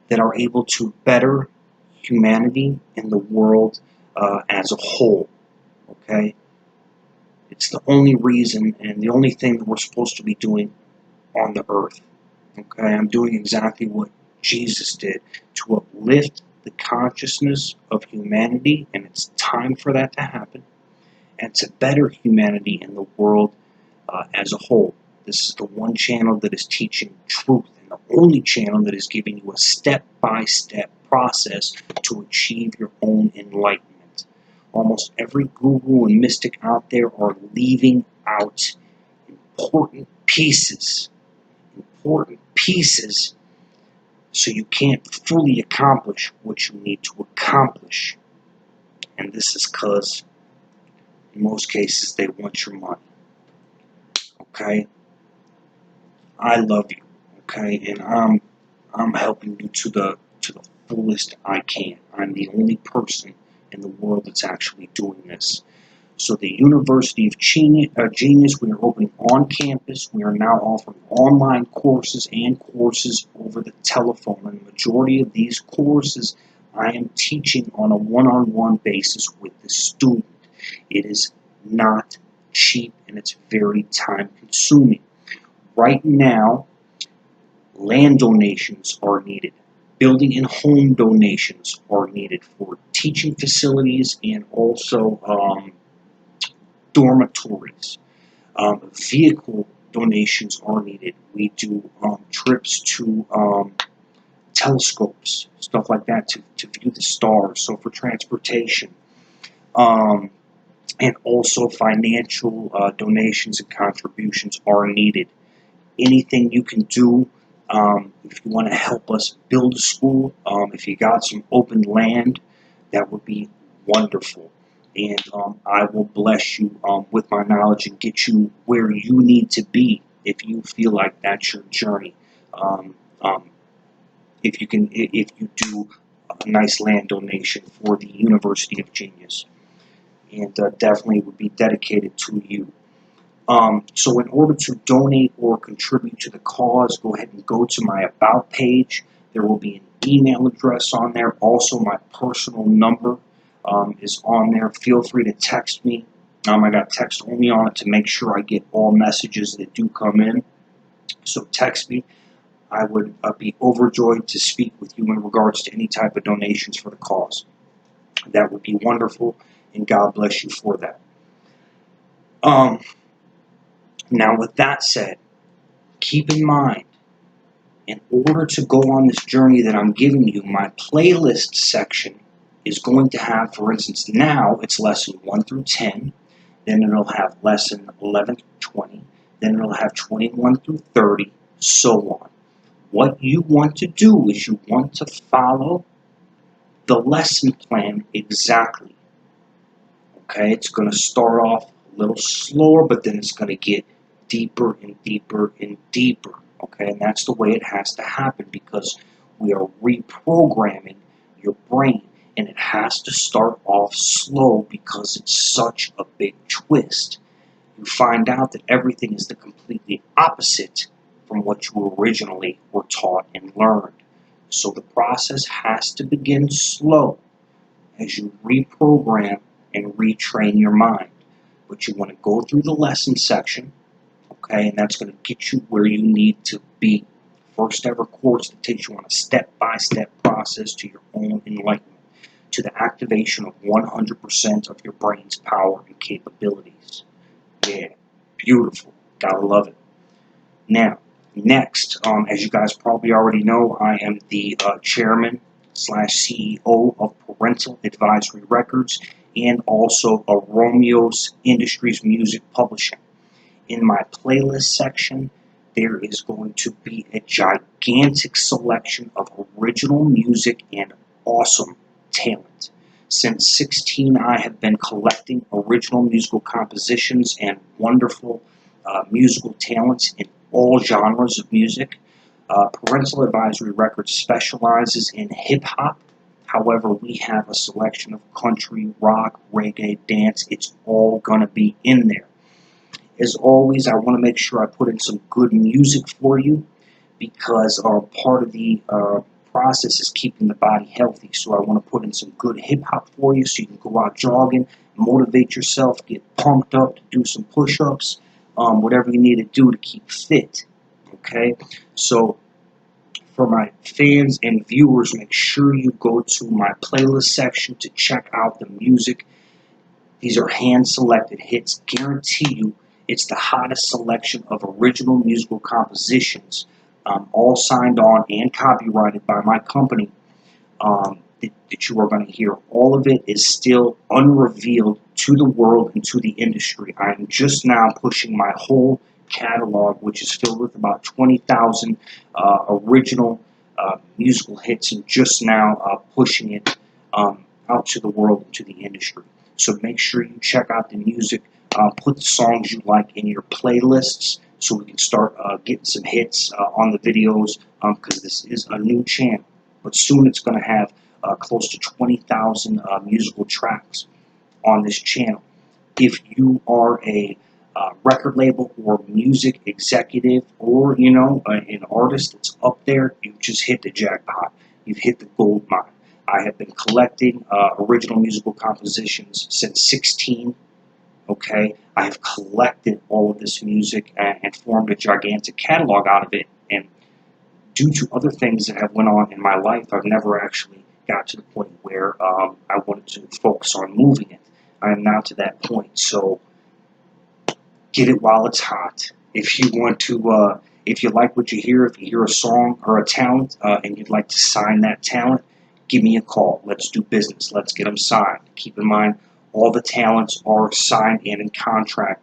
that are able to better humanity and the world as a whole. Okay? It's the only reason and the only thing that we're supposed to be doing on the earth. Okay, I'm doing exactly what Jesus did to uplift the consciousness of humanity, and it's time for that to happen, and to better humanity and the world as a whole. This is the one channel that is teaching truth, and the only channel that is giving you a step-by-step process to achieve your own enlightenment. Almost every guru and mystic out there are leaving out important pieces, so you can't fully accomplish what you need to accomplish. And this is because, in most cases, they want your money. Okay? I love you. Okay? And I'm helping you to the fullest I can. I'm the only person in the world that's actually doing this. So the University of Genius, we are opening on campus. We are now offering online courses and courses over the telephone. And the majority of these courses I am teaching on a one-on-one basis with the student. It is not cheap and it's very time-consuming. Right now, land donations are needed. Building and home donations are needed for teaching facilities and also dormitories. Vehicle donations are needed. We do trips to telescopes, stuff like that, to view the stars, so for transportation. And also financial donations and contributions are needed. Anything you can do, if you want to help us build a school, if you got some open land, that would be wonderful. And I will bless you with my knowledge and get you where you need to be if you feel like that's your journey. Um, um, if you do a nice land donation for the University of Genius, and definitely would be dedicated to you. So in order to donate or contribute to the cause, go ahead and go to my About page. There will be an email address on there. Also, my personal number is on there. Feel free to text me. I got text only on it to make sure I get all messages that do come in. So text me. I would be overjoyed to speak with you in regards to any type of donations for the cause. That would be wonderful, and God bless you for that. Now, with that said, keep in mind, in order to go on this journey that I'm giving you, my playlist section is going to have, for instance, now it's lesson 1 through 10, then it'll have lesson 11 through 20, then it'll have 21 through 30, so on. What you want to do is you want to follow the lesson plan exactly. Okay, it's going to start off a little slower, but then it's going to get deeper and deeper and deeper. Okay, and that's the way it has to happen because we are reprogramming your brain, and it has to start off slow because it's such a big twist. You find out that everything is the completely opposite from what you originally were taught and learned. So the process has to begin slow as you reprogram and retrain your mind. But you want to go through the lesson section, okay, and that's going to get you where you need to be. First ever course that takes you on a step-by-step process to your own enlightenment, to the activation of 100% of your brain's power and capabilities. Yeah, beautiful. Gotta love it. Now, next, as you guys probably already know, I am the chairman / CEO of Parental Advisory Records and also Aromeos Industries Music Publishing. In my playlist section, there is going to be a gigantic selection of original music and awesome talent. Since 16, I have been collecting original musical compositions and wonderful musical talents in all genres of music. Parental Advisory Records specializes in hip-hop. However, we have a selection of country, rock, reggae, dance. It's all going to be in there. As always, I want to make sure I put in some good music for you because part of the process is keeping the body healthy. So I want to put in some good hip-hop for you so you can go out jogging, motivate yourself, get pumped up to do some push-ups, whatever you need to do to keep fit. Okay? So for my fans and viewers, make sure you go to my playlist section to check out the music. These are hand-selected hits. Guarantee you it's the hottest selection of original musical compositions, all signed on and copyrighted by my company, that you are going to hear. All of it is still unrevealed to the world and to the industry. I am just now pushing my whole catalog, which is filled with about 20,000 original musical hits, and just now pushing it out to the world and to the industry. So make sure you check out the music. Put the songs you like in your playlists so we can start getting some hits on the videos because this is a new channel. But soon it's going to have close to 20,000 musical tracks on this channel. If you are a record label or music executive or, an artist that's up there, you've just hit the jackpot. You've hit the gold mine. I have been collecting original musical compositions since 16. Okay, I have collected all of this music and formed a gigantic catalog out of it. And due to other things that have went on in my life, I've never actually got to the point where I wanted to focus on moving it. I am now to that point. So get it while it's hot. If you want to, if you like what you hear, if you hear a song or a talent and you'd like to sign that talent, give me a call. Let's do business. Let's get them signed. Keep in mind, all the talents are signed and in contract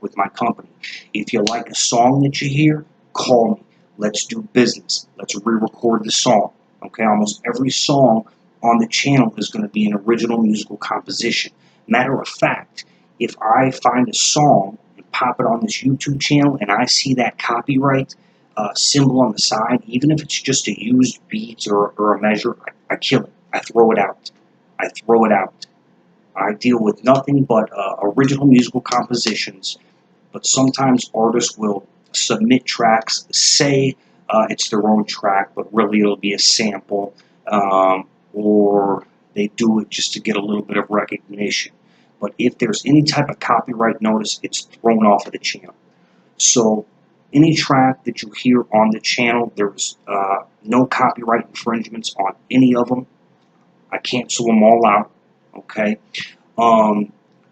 with my company. If you like a song that you hear, call me. Let's do business. Let's re-record the song. Okay, almost every song on the channel is going to be an original musical composition. Matter of fact, if I find a song and pop it on this YouTube channel and I see that copyright symbol on the side, even if it's just a used beat or a measure, I kill it. I throw it out. I throw it out. I deal with nothing but original musical compositions, but sometimes artists will submit tracks, say it's their own track, but really it'll be a sample, or they do it just to get a little bit of recognition. But if there's any type of copyright notice, it's thrown off of the channel. So any track that you hear on the channel, there's no copyright infringements on any of them. I cancel them all out, okay?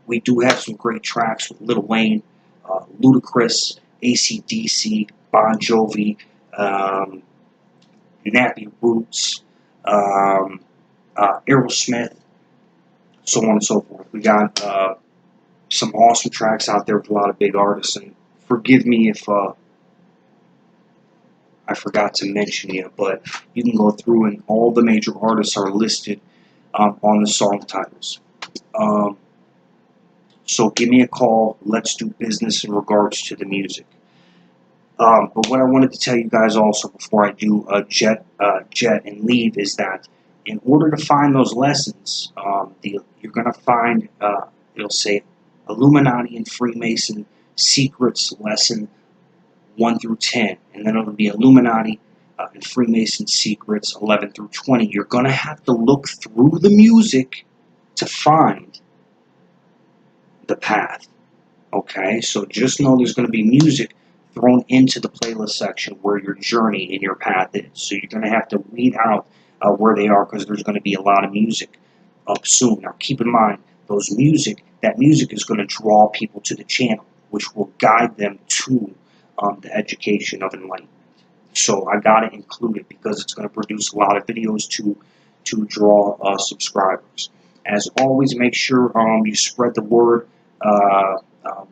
We do have some great tracks with Lil Wayne, Ludacris, AC/DC, Bon Jovi, Nappy Roots, Aerosmith, so on and so forth. We got some awesome tracks out there with a lot of big artists, and forgive me if I forgot to mention you, but you can go through and all the major artists are listed on the song titles. So give me a call. Let's do business in regards to the music. But what I wanted to tell you guys also before I do jet and leave is that in order to find those lessons, you're going to find, it'll say Illuminati and Freemason Secrets Lesson 1 through 10. And then it'll be Illuminati and Freemason Secrets 11 through 20. You're going to have to look through the music to find the path. Okay, so just know there's going to be music thrown into the playlist section where your journey and your path is. So you're going to have to weed out where they are, because there's going to be a lot of music up soon. Now keep in mind, that music is going to draw people to the channel, which will guide them to the education of enlightenment. So I got to include it because it's going to produce a lot of videos to draw subscribers. As always, make sure you spread the word.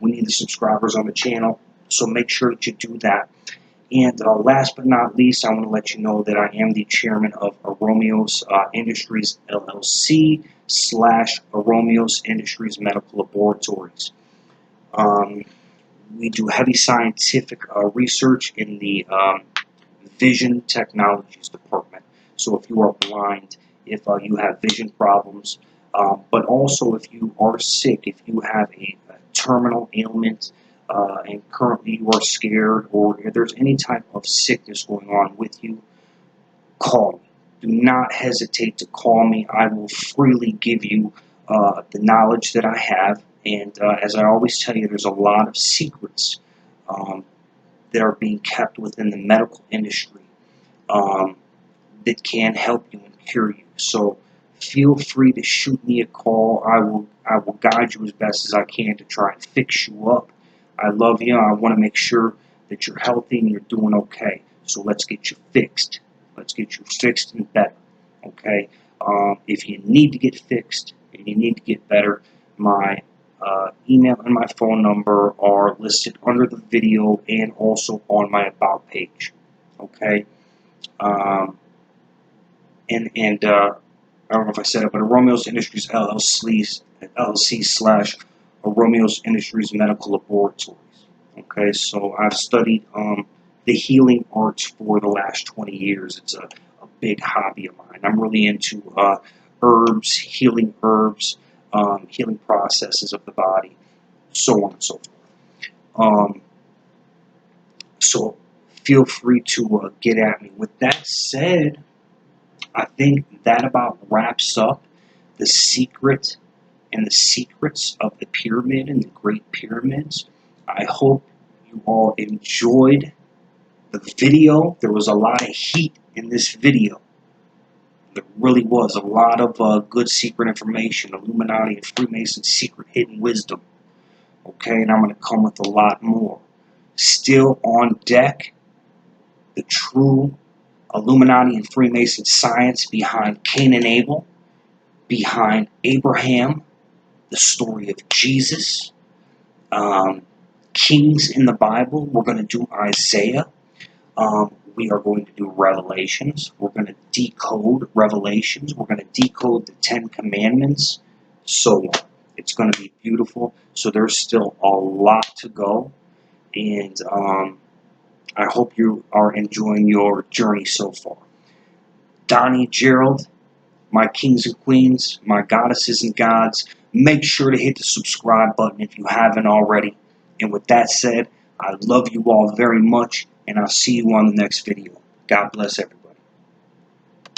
We need the subscribers on the channel, so make sure that you do that. And last but not least, I want to let you know that I am the chairman of Aromeos Industries, LLC / Aromeos Industries Medical Laboratories. We do heavy scientific research in the Vision Technologies Department. So if you are blind, if you have vision problems, but also if you are sick, if you have a terminal ailment, and currently you are scared, or if there's any type of sickness going on with you, call me. Do not hesitate to call me. I will freely give you the knowledge that I have. And as I always tell you, there's a lot of secrets that are being kept within the medical industry that can help you and cure you. So feel free to shoot me a call. I will guide you as best as I can to try and fix you up. I love you. I want to make sure that you're healthy and you're doing okay. So let's get you fixed. Let's get you fixed and better. Okay? If you need to get fixed and you need to get better, my email and my phone number are listed under the video and also on my About page. Okay? And I don't know if I said it, but Aromeos Industries LLC / Aromeos Industries Medical Laboratories. Okay, so I've studied the healing arts for the last 20 years. It's a big hobby of mine. I'm really into herbs, healing processes of the body, so on and so forth. So feel free to get at me. With that said, I think that about wraps up the secret and the secrets of the pyramid and the Great Pyramids. I hope you all enjoyed the video. There was a lot of heat in this video. There really was a lot of good secret information, Illuminati and Freemason secret hidden wisdom. Okay, and I'm going to come with a lot more. Still on deck, the true Illuminati and Freemason science behind Cain and Abel, behind Abraham, the story of Jesus, kings in the Bible. We're going to do Isaiah. We are going to do Revelations. We're going to decode Revelations. We're going to decode the 10 Commandments, so on. It's going to be beautiful. So there's still a lot to go. And I hope you are enjoying your journey so far. Donny Gerald, my kings and queens, my goddesses and gods, make sure to hit the subscribe button if you haven't already. And with that said, I love you all very much, and I'll see you on the next video. God bless everyone.